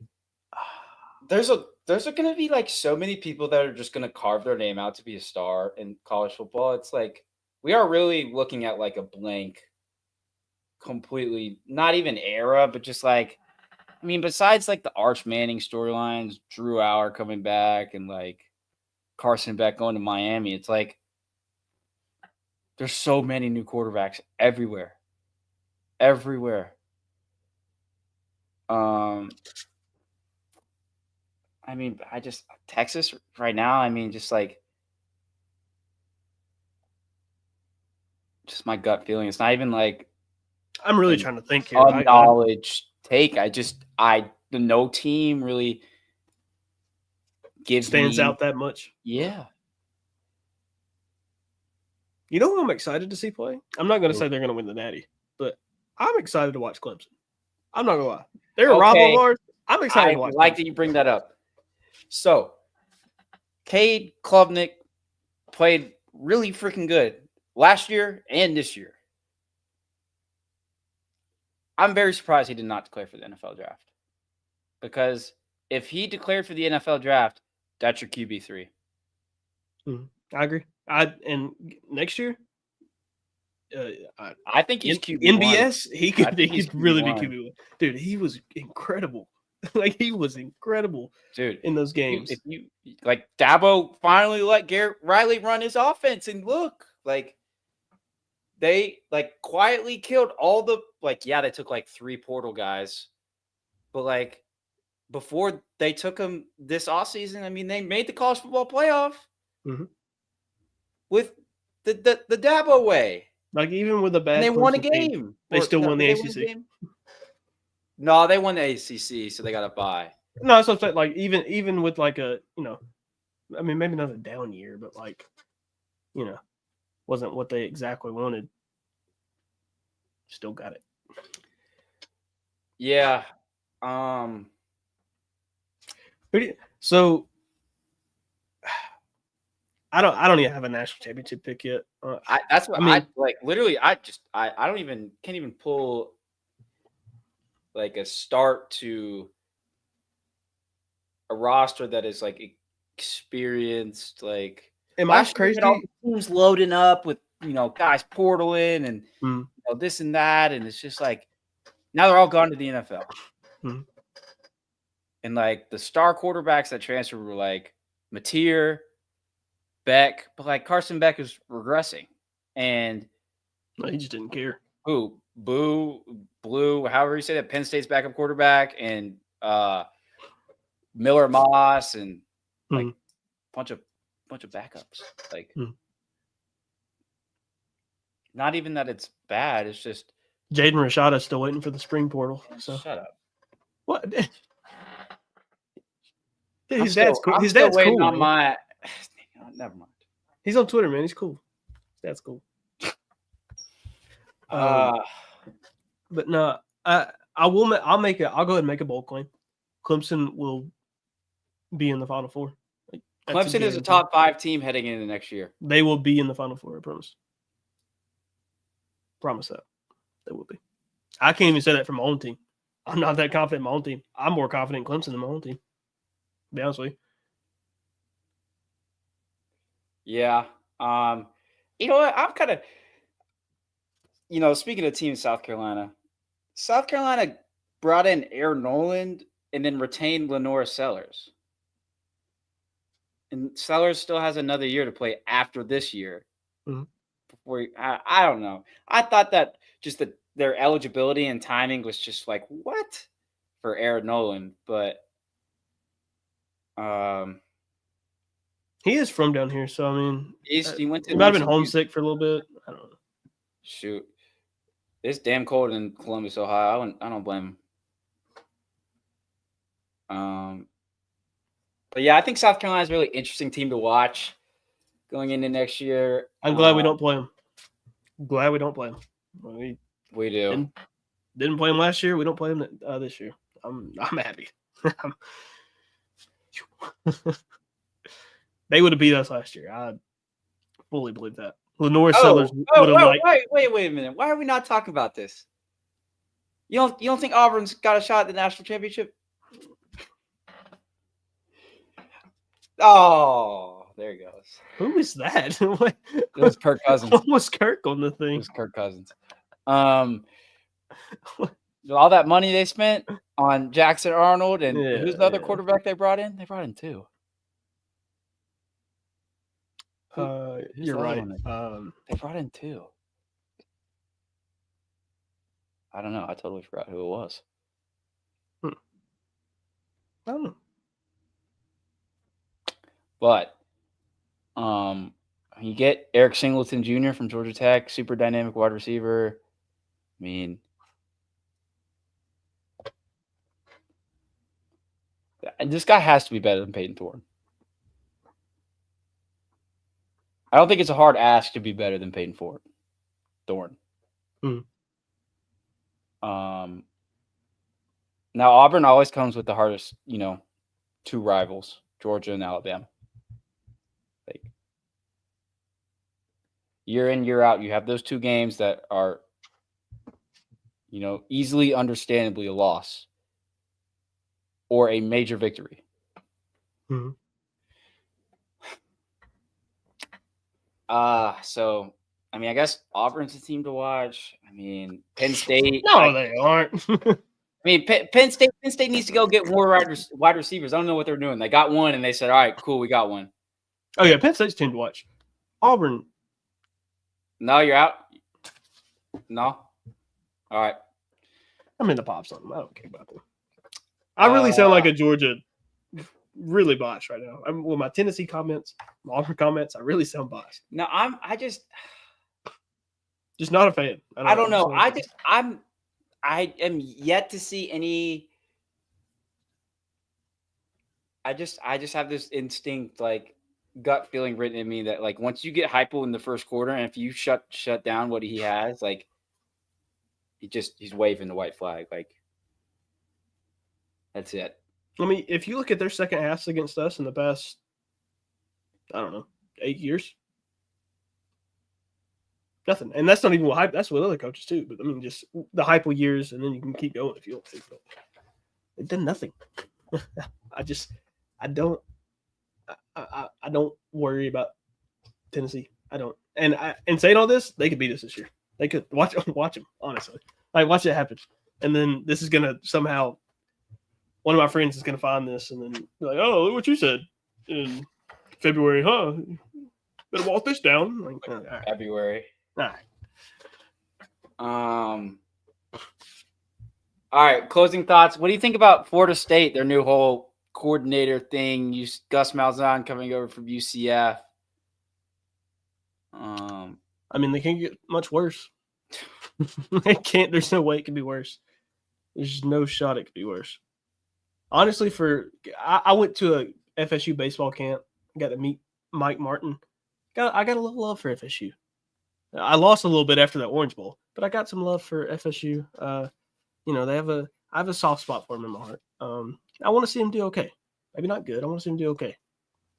there's going to be, like, so many people that are just going to carve their name out to be a star in college football. It's like, we are really looking at, like, a blank, completely, not even era, but just, like, I mean, besides, like, the Arch Manning storylines, Drew Auer coming back, and, like, Carson Beck going to Miami, it's like, there's so many new quarterbacks everywhere. Everywhere. I mean, Texas right now. I mean, just my gut feeling. It's not even like I'm really an trying to think here. unknowledge take. The no team really gives Stands me. out that much. Yeah. You know who I'm excited to see play? I'm not going to Who? say they're going to win the Natty, but I'm excited to watch Clemson. I'm not going to lie. They're a rival of Okay. ours. I'm excited I to watch like Clemson. that you bring that up. So, Cade Klubnik played really freaking good last year and this year. I'm very surprised he did not declare for the NFL draft. Because if he declared for the NFL draft, that's your QB3. I agree. And next year, I think he's QB1. NBS, he could really be QB1. QB1. Dude, he was incredible. Like he was incredible, dude, in those games. If you like Dabo finally let Garrett Riley run his offense, and look, like they quietly killed all the they took 3 portal guys, but before they took him this offseason, I mean they made the college football playoff with the Dabo way. Like even with a bad, and they won a Clemson team, game. they still won the Did they win a ACC. game? No, they won the ACC, so they got a bye. No, that's what I'm saying. Like even with a I mean maybe not a down year, but wasn't what they exactly wanted. Still got it. Yeah. So I don't even have a national championship pick yet. That's what I mean. Literally, I don't even can't even pull a start to a roster that is experienced. Am I crazy? All the teams loading up with guys portaling and this and that, and it's just now they're all gone to the NFL. And the star quarterbacks that transferred were Mateer, Beck, but Carson Beck is regressing, and he just didn't care. Who? Blue, however you say that, Penn State's backup quarterback, and Miller Moss, and bunch of backups. Not even that it's bad. It's just Jaden Rashada's still waiting for the spring portal. So shut up. What? His dad's cool. His dad's waiting cool, on my. Never mind. He's on Twitter, man. He's cool. That's cool. But no, I'll go ahead and make a bold claim. Clemson will be in the Final Four. Clemson is a top 5 team heading into next year. They will be in the Final Four. I promise. Promise that they will be. I can't even say that for my own team. I'm not that confident in my own team. I'm more confident in Clemson than my own team. To be honest with you. Yeah. You know what? I'm kind of, speaking of team in South Carolina brought in Aaron Noland and then retained Lenora Sellers. And Sellers still has another year to play after this year. Before I don't know. I thought that just their eligibility and timing was just what for Aaron Noland, but he is from down here, so I mean, he went to. He might have been homesick for a little bit. I don't know. Shoot, it's damn cold in Columbus, Ohio. I don't blame him. But yeah, I think South Carolina is a really interesting team to watch going into next year. I'm glad we don't play them. Glad we don't play them. We do. Didn't play them last year. We don't play them this year. I'm happy. They would have beat us last year. I fully believe that. Lenora Sellers would have Wait a minute. Why are we not talking about this? You don't think Auburn's got a shot at the national championship? Oh, there he goes. Who is that? It was Kirk Cousins. What was Kirk on the thing? It was Kirk Cousins. All that money they spent on Jackson Arnold and who's the other quarterback they brought in? They brought in 2. You're right. They brought in 2. I don't know. I totally forgot who it was. I don't know. But you get Eric Singleton Jr. from Georgia Tech, super dynamic wide receiver. I mean, this guy has to be better than Peyton Thorne. I don't think it's a hard ask to be better than Peyton Thorne. Now Auburn always comes with the hardest, two rivals, Georgia and Alabama. Like year in, year out, you have those two games that are, easily, understandably a loss or a major victory. Mm-hmm. So I mean, I guess Auburn's a team to watch. I mean, Penn State. No, they aren't. I mean, Penn State needs to go get more wide receivers. I don't know what they're doing. They got one, and they said, "All right, cool, we got one." Oh yeah, Penn State's team to watch. Auburn. No, you're out. No. All right. I'm in the pops on them. I don't care about them. I really sound like a Georgia, really biased right now. I'm with my Tennessee comments, my Auburn comments. I really sound biased. No, I just not a fan. I don't know. I am yet to see any. I just have this instinct, like gut feeling written in me that like once you get Heupel in the first quarter, and if you shut down what he has, like he's waving the white flag, like that's it. I mean, if you look at their second halves against us in the past, I don't know, 8 years, nothing. And that's not even what that's with other coaches too. But I mean, just the Heupel years, and then you can keep going if you want to. But they've done nothing. I don't worry about Tennessee. I don't. And saying all this, they could beat us this year. They could watch them, honestly. Like watch it happen. And then this is gonna somehow one of my friends is gonna find this and then be like, oh, look what you said in February, huh? Better walk this down. Like, all right. February. All right. All right. Closing thoughts. What do you think about Florida State? Their new whole coordinator thing. Gus Malzahn coming over from UCF. I mean, they can't get much worse. They can't. There's no way it could be worse. There's no shot it could be worse. Honestly, I went to a FSU baseball camp. I got to meet Mike Martin. I got a little love for FSU. I lost a little bit after that Orange Bowl, but I got some love for FSU. I have a soft spot for them in my heart. I want to see them do okay. Maybe not good. I want to see them do okay.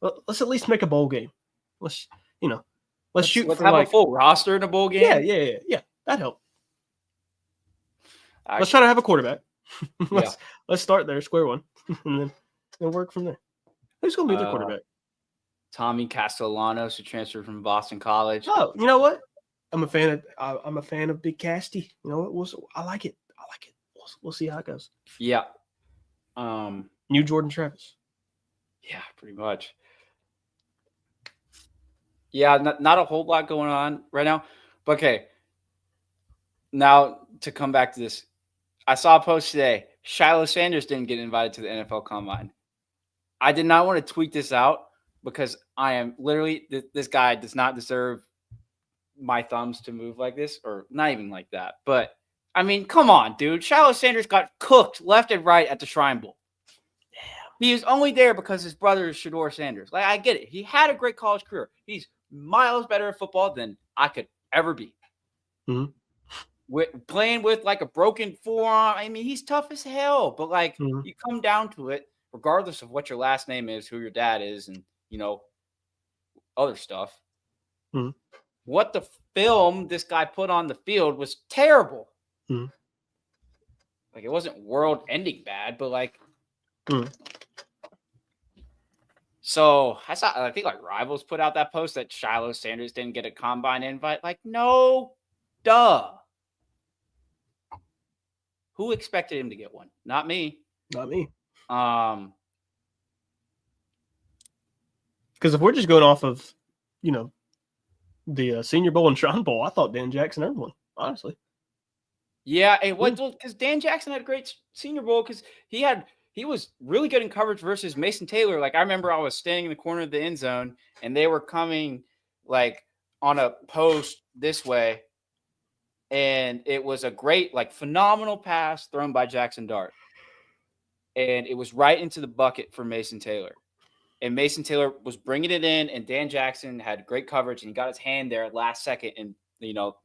Let's at least make a bowl game. Let's shoot let's for have like a full roster in a bowl game. Yeah. That'd help. Let's try to have a quarterback. Let's start there, square one, and then work from there. Who's going to be the quarterback? Tommy Castellanos, who transferred from Boston College. Oh, you know what? I'm a fan of Big Casty. You know what? I like it. We'll see how it goes. Yeah. New Jordan Travis. Yeah, pretty much. Yeah, not a whole lot going on right now. But okay. Now to come back to this, I saw a post today. Shiloh Sanders didn't get invited to the NFL Combine. I did not want to tweet this out because I am literally this guy does not deserve my thumbs to move like this, or not even like that. But I mean, come on, dude. Shiloh Sanders got cooked left and right at the Shrine Bowl. He was only there because his brother is Shedeur Sanders. Like, I get it. He had a great college career. He's miles better at football than I could ever be. Mm-hmm. Playing with like a broken forearm. I mean, he's tough as hell. But like, you come down to it, regardless of what your last name is, who your dad is, and other stuff. Mm-hmm. What the film this guy put on the field was terrible. Mm-hmm. Like, it wasn't world-ending bad, but like. Mm-hmm. So I think like Rivals put out that post that Shiloh Sanders didn't get a combine invite. Like, no, duh. Who expected him to get one? Not me. Not me. Because if we're just going off of, the Senior Bowl and Shrine Bowl, I thought Dan Jackson earned one, honestly. Yeah, because Dan Jackson had a great Senior Bowl because he had he was really good in coverage versus Mason Taylor. Like I remember I was standing in the corner of the end zone and they were coming like on a post this way. And it was a great, like phenomenal pass thrown by Jackson Dart. And it was right into the bucket for Mason Taylor. And Mason Taylor was bringing it in, and Dan Jackson had great coverage, and he got his hand there at last second, and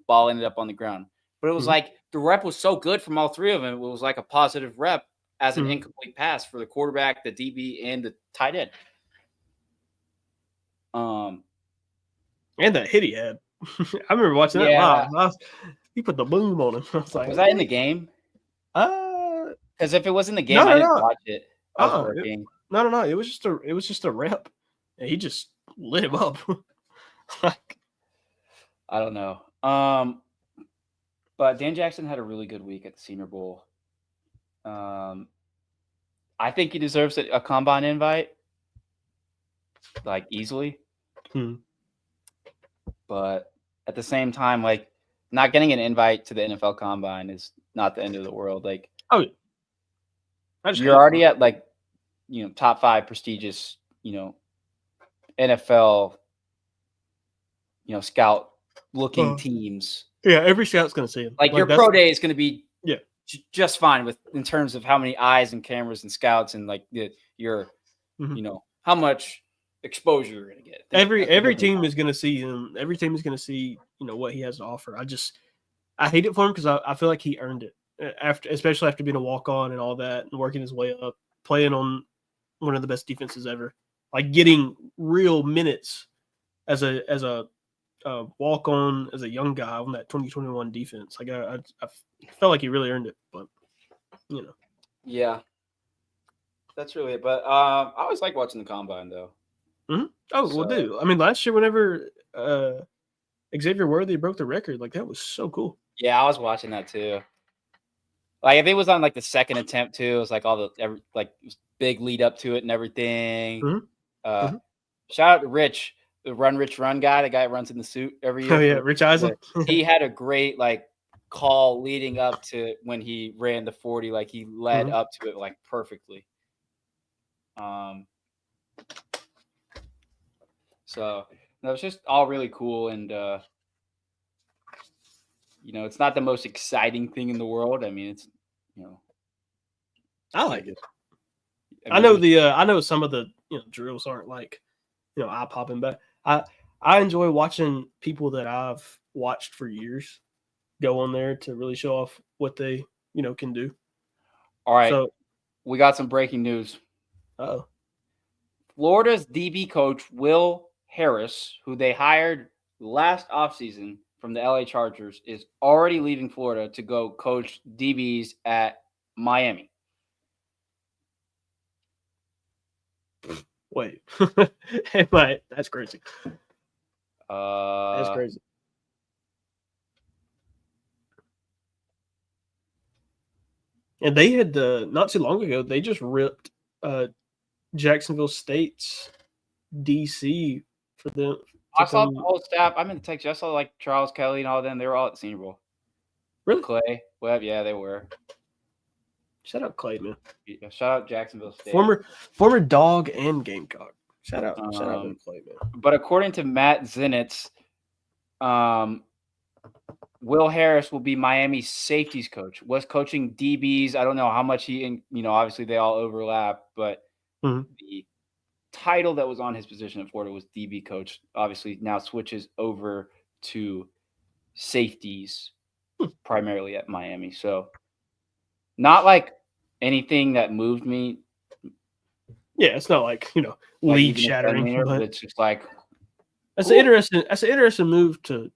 ball ended up on the ground. But it was like the rep was so good from all three of them. It was like a positive rep as an incomplete pass for the quarterback, the DB, and the tight end. And that hit he had. I remember watching that live. He put the boom on him. I was like, was that in the game? Because if it was in the game, I didn't watch it. I was working. No. It was just a rep. And he just lit him up. I don't know. But Dan Jackson had a really good week at the Senior Bowl. I think he deserves a combine invite, like easily. But at the same time, like not getting an invite to the NFL Combine is not the end of the world. Like, you're already at like, top 5 prestigious, NFL, scout looking teams. Yeah, every scout's going to see him. Like your pro day is going to be just fine in terms of how many eyes and cameras and scouts and like your, how much exposure you're going to get. Every team is going to see him. Every team is going to see, what he has to offer. I hate it for him because I feel like he earned it especially after being a walk-on and all that and working his way up, playing on one of the best defenses ever, like getting real minutes as a walk-on as a young guy on that 2021 defense. Like I felt like he really earned it, but Yeah, that's really it. But I always like watching the combine though. Mm-hmm. Oh, well, dude. I mean, last year whenever Xavier Worthy broke the record, like that was so cool. Yeah, I was watching that too. Like if it was on like the second attempt too, it was like big lead up to it and everything. Shout out to Rich, the Rich Run guy, the guy that runs in the suit every year. Oh yeah, Rich Eisen. He had a great like call leading up to when he ran the 40. Like he led up to it like perfectly. So no, it's just all really cool, and it's not the most exciting thing in the world. I mean, it's I like it. I know some of the drills aren't like eye popping, but I enjoy watching people that I've watched for years go on there to really show off what they can do. All right, so we got some breaking news. Uh-oh. Florida's DB coach Will Harris, who they hired last offseason from the LA Chargers, is already leaving Florida to go coach DBs at Miami. Wait. That's crazy. That's crazy. And they had not too long ago, they just ripped Jacksonville State's DC for them. I saw the whole staff. I'm in Texas. I saw like Charles Kelly and all of them. They were all at the Senior Bowl. Really? Clay Webb, yeah, they were. Shout out Clay, man. Yeah, shout out Jacksonville State. Former Dog and Gamecock. Shout out Clay, man. But according to Matt Zenitz, Will Harris will be Miami's safeties coach. Was coaching DBs. I don't know how much obviously they all overlap, but the title that was on his position at Florida was DB coach. Obviously now switches over to safeties primarily at Miami. So not like anything that moved me. Yeah, it's not like, league shattering, but it's just like that's cool. An interesting move to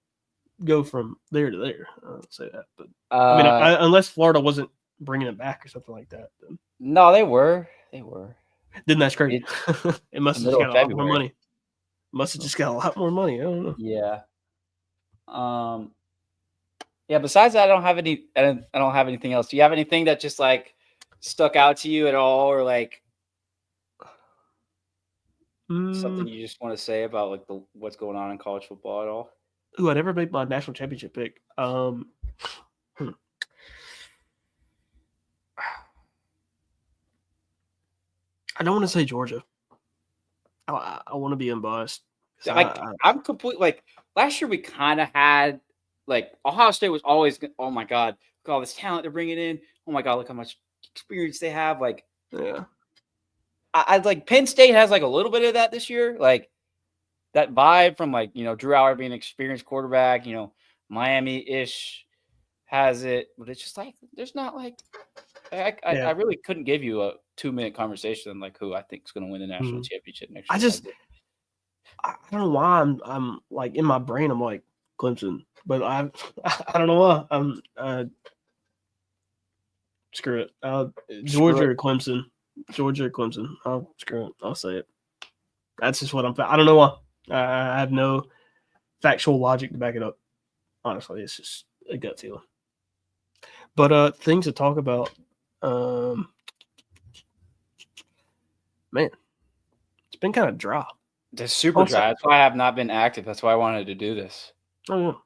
go from there to there. I'll say that, but I mean, unless Florida wasn't bringing it back or something like that. Then. No, they were. Then that's crazy. It must have just got a lot more money. Must have just got a lot more money. I don't know. Yeah. Yeah. Besides that, I don't have anything else. Do you have anything that just like stuck out to you at all, or like something you just want to say about like what's going on in college football at all? Ooh, I never made my national championship pick. I don't want to say Georgia. I want to be unbiased. Like I'm complete. Like last year, we kind of had like Ohio State was always. Oh my god, look at all this talent they're bringing in. Oh my god, look how much experience they have. Like yeah. I like Penn State has like a little bit of that this year. Like that vibe from like Drew Howard being an experienced quarterback. Miami ish has it, but it's just like there's not like I really couldn't give you a 2-minute conversation on like who I think is going to win the national championship next year. I don't know why I'm like in my brain I'm like Clemson, but I don't know why I'm screw it. Georgia or Clemson. Georgia or Clemson. I'll screw it. I'll say it. That's just what I don't know why. I have no factual logic to back it up. Honestly, it's just a gut feeling. But things to talk about. Man, it's been kind of dry. It's super dry. That's why I have not been active. That's why I wanted to do this. Oh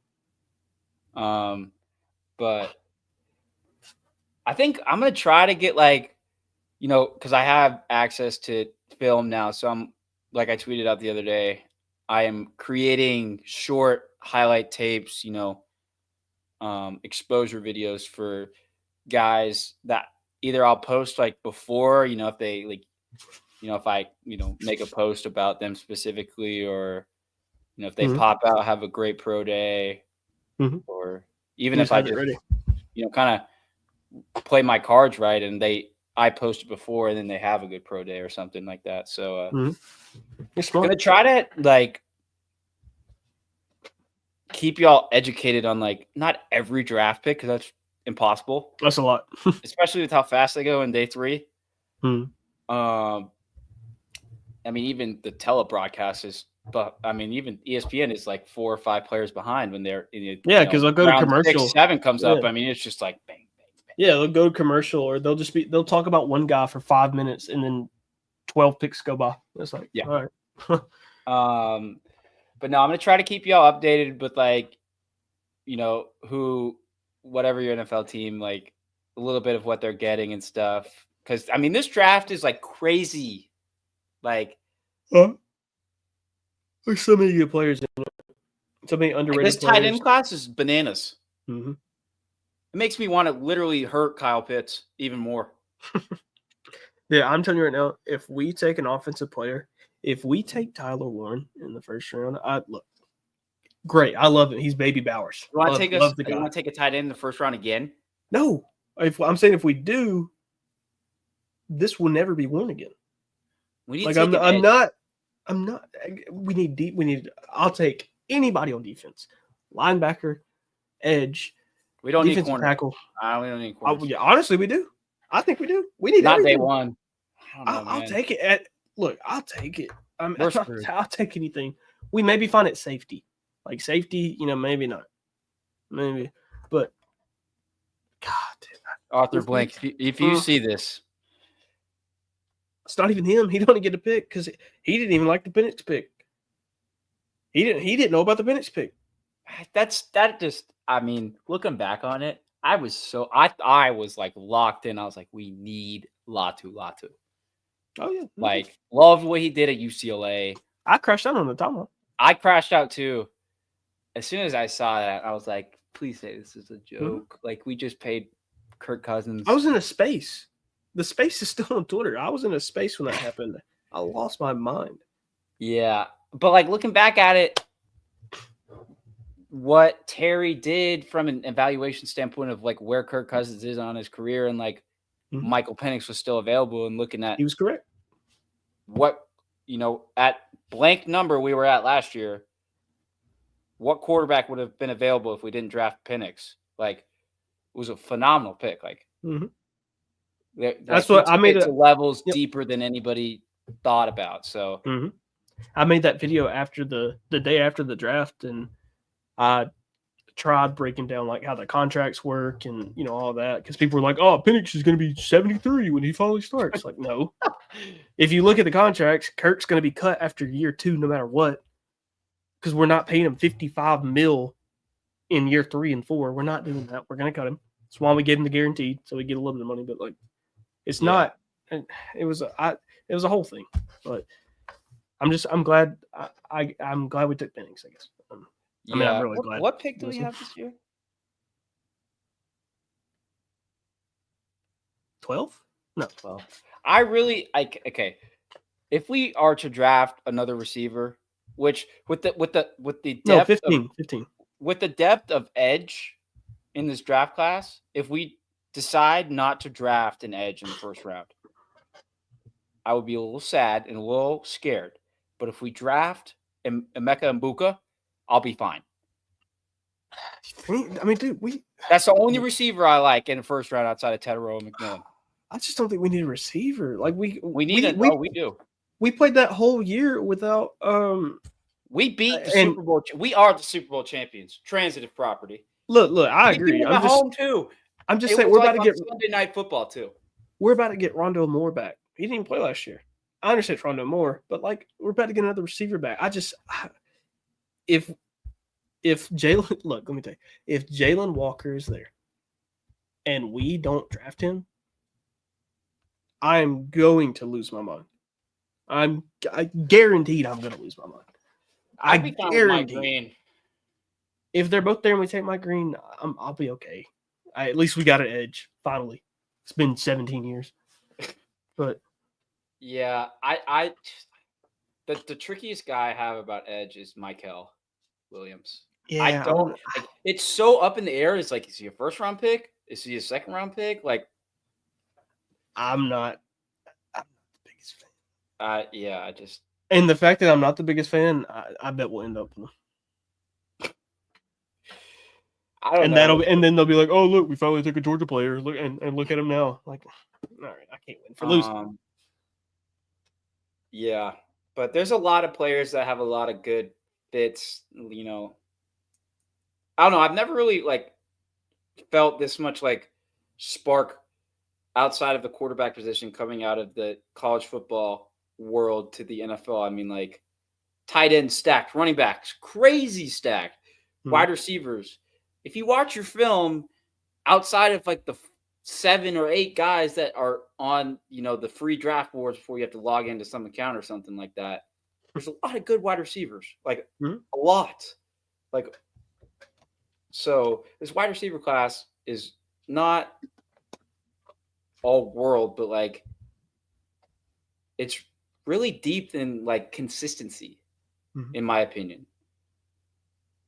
yeah. But I think I'm gonna try to get like, because I have access to film now. So I'm like I tweeted out the other day. I am creating short highlight tapes. Exposure videos for guys that either I'll post like before. If they like. If I, make a post about them specifically, or, if they pop out, have a great pro day, or even if I just, kind of play my cards right and I posted before and then they have a good pro day or something like that. So I'm going to try to like keep y'all educated on like not every draft pick because that's impossible. That's a lot. Especially with how fast they go in day 3. I mean, even the telebroadcast is, but I mean, even ESPN is like 4 or 5 players behind when they're in because they'll go to commercial. 6, 7 comes up. I mean, it's just like bang, bang, bang. Yeah, they'll go to commercial, or they'll talk about one guy for 5 minutes, and then 12 picks go by. It's like, yeah, all right. But no, I'm gonna try to keep y'all updated with like, whatever your NFL team, like a little bit of what they're getting and stuff. Because I mean, this draft is like crazy. Like, there's so many good players in it. So many underrated this tight end class is bananas. Mm-hmm. It makes me want to literally hurt Kyle Pitts even more. Yeah, I'm telling you right now, if we take an offensive player, if we take Tyler Warren in the first round, look, great. I love it. He's baby Bowers. You want to take a tight end in the first round again? No. I'm saying if we do, this will never be won again. We need like I'm not. We need deep. I'll take anybody on defense, linebacker, edge. We don't need corner tackle. We don't need corners. Yeah, honestly, we do. I think we do. We need not everything. Day one. I'll take it. I'll take it. I'll take anything. We maybe find it safety, like safety. Maybe not. Maybe, but God, dude, Arthur Blank. If you see this. It's not even him. He don't get a pick because he didn't even like the Penix pick. He didn't know about the Penix pick. I mean, looking back on it, I was like locked in. I was like, we need Latu. Oh yeah. Like loved what he did at UCLA. I crashed out on the timeline. I crashed out too. As soon as I saw that, I was like, please say this is a joke. Like we just paid Kirk Cousins. I was in a space. The space is still on Twitter. I was in a space when that happened. I lost my mind. Yeah. But like looking back at it, what Terry did from an evaluation standpoint of like where Kirk Cousins is on his career and like Michael Penix was still available and looking at he was correct. What, at blank number we were at last year, what quarterback would have been available if we didn't draft Penix? Like it was a phenomenal pick. Like that's what I made it to levels deeper than anybody thought about. So I made that video after the day after the draft, and I tried breaking down like how the contracts work and all that because people were like, "Oh, Penix is going to be 73 when he finally starts." Like, no. If you look at the contracts, Kirk's going to be cut after year 2, no matter what, because we're not paying him $55 million in year 3 and 4. We're not doing that. We're going to cut him. That's why we gave him the guaranteed, so we get a little bit of money. But like, it's not. It was It was a whole thing. But I'm glad I'm glad we took Penix, I guess. I mean, I'm really glad. What pick do we have this year? 12? No. 12. I really okay. If we are to draft another receiver, which with the No, depth 15. of, 15. with the depth of edge in this draft class, if we decide not to draft an edge in the first round, I would be a little sad and a little scared. But if we draft Emeka Mbuka, I'll be fine. I mean, dude, That's the only receiver I like in the first round outside of Tedero and McMillan. I just don't think we need a receiver. Like we do. We played that whole year without We beat the Super Bowl. We are the Super Bowl champions. Transitive property. Look, I agree. I'm just home too. I'm just saying we're about to get Sunday Night Football too. We're about to get Rondo Moore back. He didn't even play last year. I understand it's Rondo Moore, but like we're about to get another receiver back. If Jalen, look, let me tell you, if Jalen Walker is there and we don't draft him, I'm going to lose my mind. I guaranteed I'm going to lose my mind. I guarantee. If they're both there and we take Mike Green, I'll be okay. At least we got an edge finally. It's been 17 years, but yeah, the trickiest guy I have about edge is Michael Williams. Yeah, I don't. It's so up in the air. It's like, is he a first round pick? Is he a second round pick? Like, I'm not the biggest fan. Yeah, I just. And the fact that I'm not the biggest fan, I bet we'll end up with him. I don't know. And then they'll be like, "Oh, look, we finally took a Georgia player. Look and look at him now." Like, all right, I can't win for losing. Yeah, but there's a lot of players that have a lot of good fits. You know, I don't know. I've never really felt this much spark outside of the quarterback position coming out of the college football world to the NFL. I mean, tight end stacked, running backs crazy stacked, wide receivers. If you watch your film outside of the 7 or 8 guys that are on, the free draft boards before you have to log into some account or something like that, there's a lot of good wide receivers, a lot. So this wide receiver class is not all world, but it's really deep in consistency, in my opinion.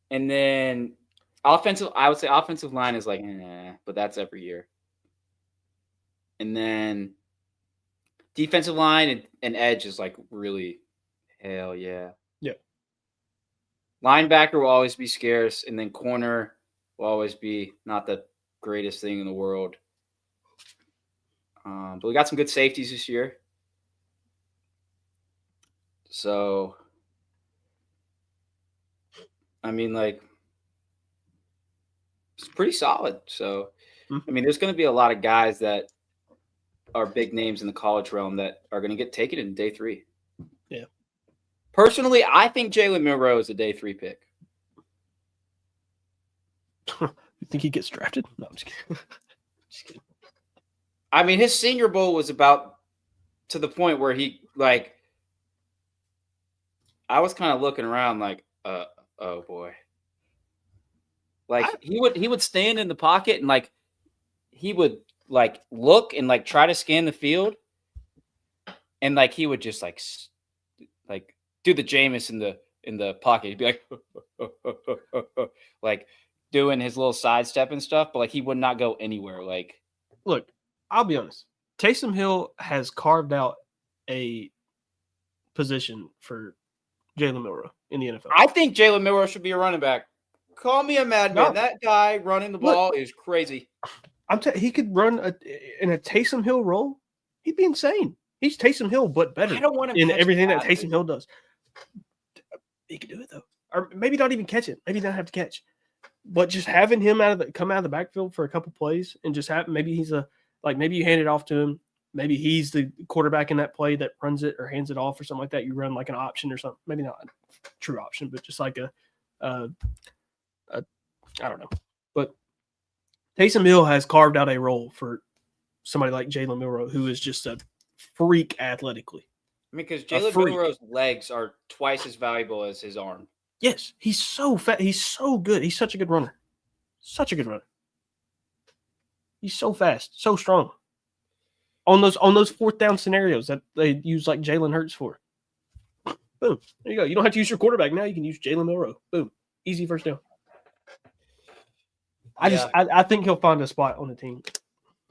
And then I would say offensive line is but that's every year. And then defensive line and edge is really hell yeah. Yeah. Linebacker will always be scarce, and then corner will always be not the greatest thing in the world. But we got some good safeties this year. So, I mean, it's pretty solid. So, I mean, there's going to be a lot of guys that are big names in the college realm that are going to get taken in day 3. Yeah. Personally, I think Jalen Milroe is a day 3 pick. You think he gets drafted? No, I'm just kidding. Just kidding. I mean, his Senior Bowl was about to the point where he I was kind of looking around oh boy. He would stand in the pocket and he would look and try to scan the field, and he would just do the Jameis in the pocket. He'd be doing his little sidestep and stuff, but he would not go anywhere. Look, I'll be honest. Taysom Hill has carved out a position for Jalen Milroe in the NFL. I think Jalen Milroe should be a running back. Call me a madman. No. That guy running the ball is crazy. He could run in a Taysom Hill role. He'd be insane. He's Taysom Hill, but better. I don't want him in everything that Taysom Hill does. He could do it though, or maybe not even catch it. Maybe not have to catch, but just having him come out of the backfield for a couple plays and just maybe he's maybe you hand it off to him. Maybe he's the quarterback in that play that runs it or hands it off or something like that. You run an option or something. Maybe not a true option, but just I don't know. But Taysom Hill has carved out a role for somebody like Jalen Milroe, who is just a freak athletically. I mean, because A Jalen freak. Milroe's legs are twice as valuable as his arm. Yes, he's so fat. He's so good. He's such a good runner. Such a good runner. He's so fast, so strong. On those fourth down scenarios that they use like Jalen Hurts for. Boom. There you go. You don't have to use your quarterback now. You can use Jalen Milroe. Boom. Easy first down. I think he'll find a spot on the team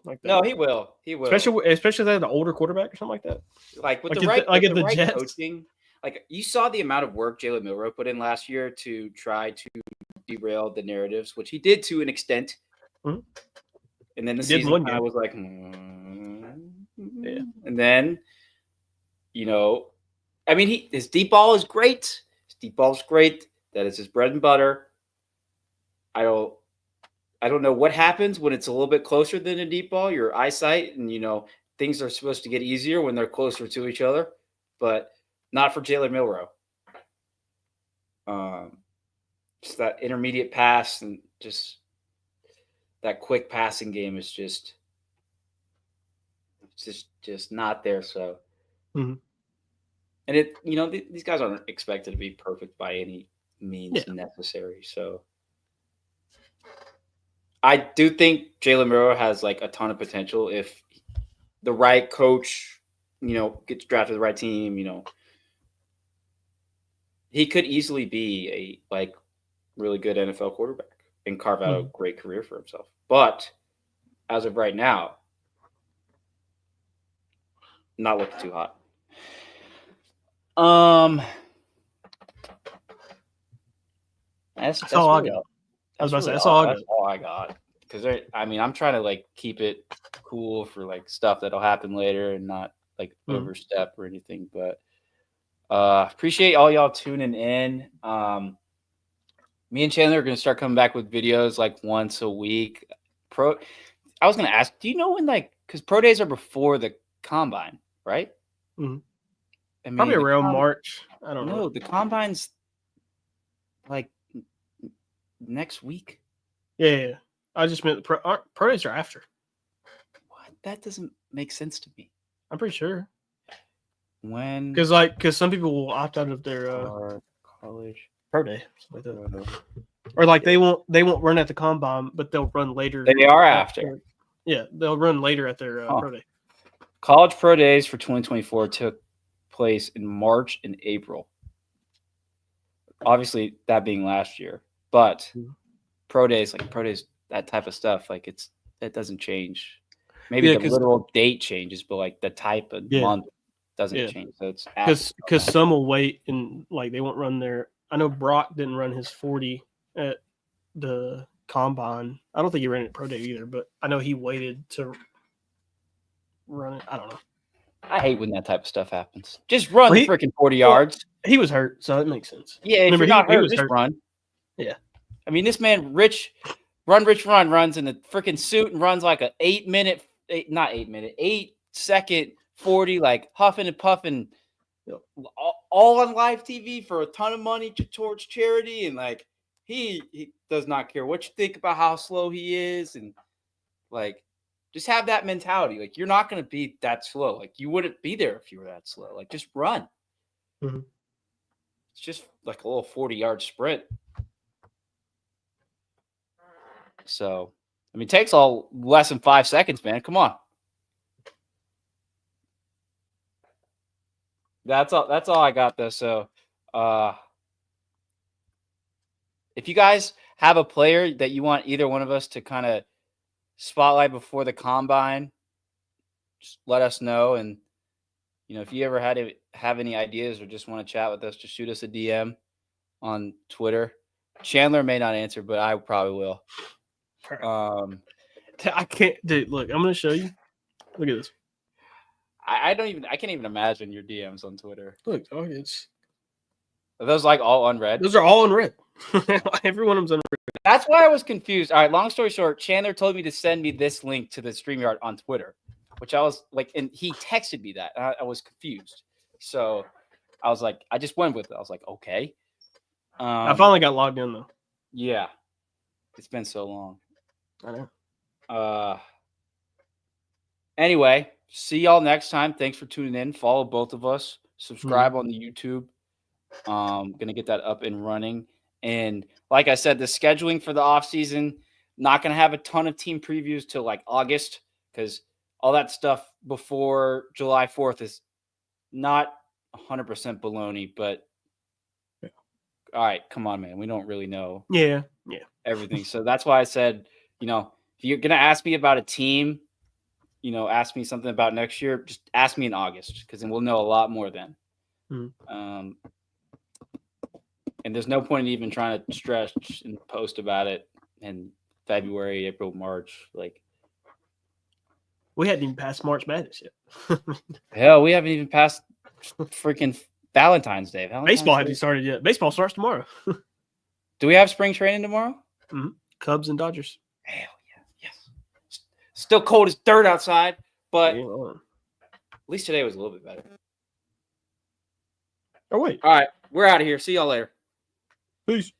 like that. No, he will. He will. Especially if they have an older quarterback or something like that. Like with Like the right, like with at the the right Jets. coaching. Like you saw the amount of work Jalen Milroe put in last year to try to derail the narratives, which he did to an extent. Mhm. And then the He did season one kind of game. was like, Yeah. And then, you know, I mean, his deep ball is great. His deep ball is great. That is his bread and butter. I don't know what happens when it's a little bit closer than a deep ball. Your eyesight and things are supposed to get easier when they're closer to each other, but not for Jalen Milroe. Just that intermediate pass and just that quick passing game is just not there. So, Mhm. and these guys aren't expected to be perfect by any means necessary. So, I do think Jalen Milroe has like a ton of potential if the right coach, gets drafted to the right team. He could easily be a like really good NFL quarterback and carve out a great career for himself. But as of right now, not looking too hot. That's all really I got. all. I was about to say really that's all I got. That's all I got. Because I'm trying to like keep it cool for like stuff that'll happen later and not like overstep or anything. But appreciate all y'all tuning in. Me and Chandler are gonna start coming back with videos like once a week. I was gonna ask, do you know when because pro days are before the combine, right? Mm-hmm. I mean, probably around March. I don't know. No, the combine's like next week. Yeah. I just meant pro days are after. What? That doesn't make sense to me. I'm pretty sure. When? Because some people will opt out of their college pro day, like that. Or like they won't run at the combine, but they'll run later. They are after. Yeah, they'll run later at their pro day. College pro days for 2024 took place in March and April. Obviously, that being last year, but pro days, that type of stuff, like that doesn't change. Maybe the literal date changes, but like the type of month doesn't change. So it's because some will wait and like they won't run their. I know Brock didn't run his 40 at the combine. I don't think he ran it pro day either, but I know he waited to run it. I don't know. I hate when that type of stuff happens. Just run the freaking 40 yards. He was hurt, so it makes sense. Yeah, if you're not hurt, just run. Yeah. I mean, this man, Rich runs in a freaking suit and runs like a 8-second 40, like huffing and puffing, all on live TV for a ton of money towards charity. And like, he does not care what you think about how slow he is. And like, just have that mentality. Like, you're not going to be that slow. Like, you wouldn't be there if you were that slow. Like, just run. Mm-hmm. It's just like a little 40-yard sprint. So, I mean, it takes all less than 5 seconds, man. Come on. That's all I got, though. So, if you guys have a player that you want either one of us to kind of spotlight before the combine, just let us know. And if you ever have any ideas or just want to chat with us, just shoot us a DM on Twitter. Chandler may not answer, but I probably will. I can't, dude. Look, I'm gonna show you. Look at this. I can't even imagine your DMs on Twitter. Look, are those like all unread? Those are all unread. Every one of them's unread. That's why I was confused. All right, long story short, Chandler told me to send me this link to the StreamYard on Twitter, which I was like, and he texted me that. And I was confused. So I was like, I just went with it. I was like, okay. I finally got logged in though. Yeah. It's been so long. I know. Anyway, see y'all next time. Thanks for tuning in. Follow both of us. Subscribe on the YouTube. Gonna get that up and running. And like I said, the scheduling for the offseason, not gonna have a ton of team previews till like August, because all that stuff before July 4th is not 100% baloney. But all right, come on, man. We don't really know everything. So that's why I said, if you're gonna ask me about a team, ask me something about next year, just ask me in August, because then we'll know a lot more then. And there's no point in even trying to stretch and post about it in February, April, March. Like, we hadn't even passed March Madness yet. Hell, we haven't even passed freaking Valentine's Day. Baseball hasn't started yet. Baseball starts tomorrow. Do we have spring training tomorrow? Cubs and Dodgers. Hell yeah. Yes. Still cold as dirt outside, but at least today was a little bit better. Oh, wait. All right. We're out of here. See y'all later. Peace.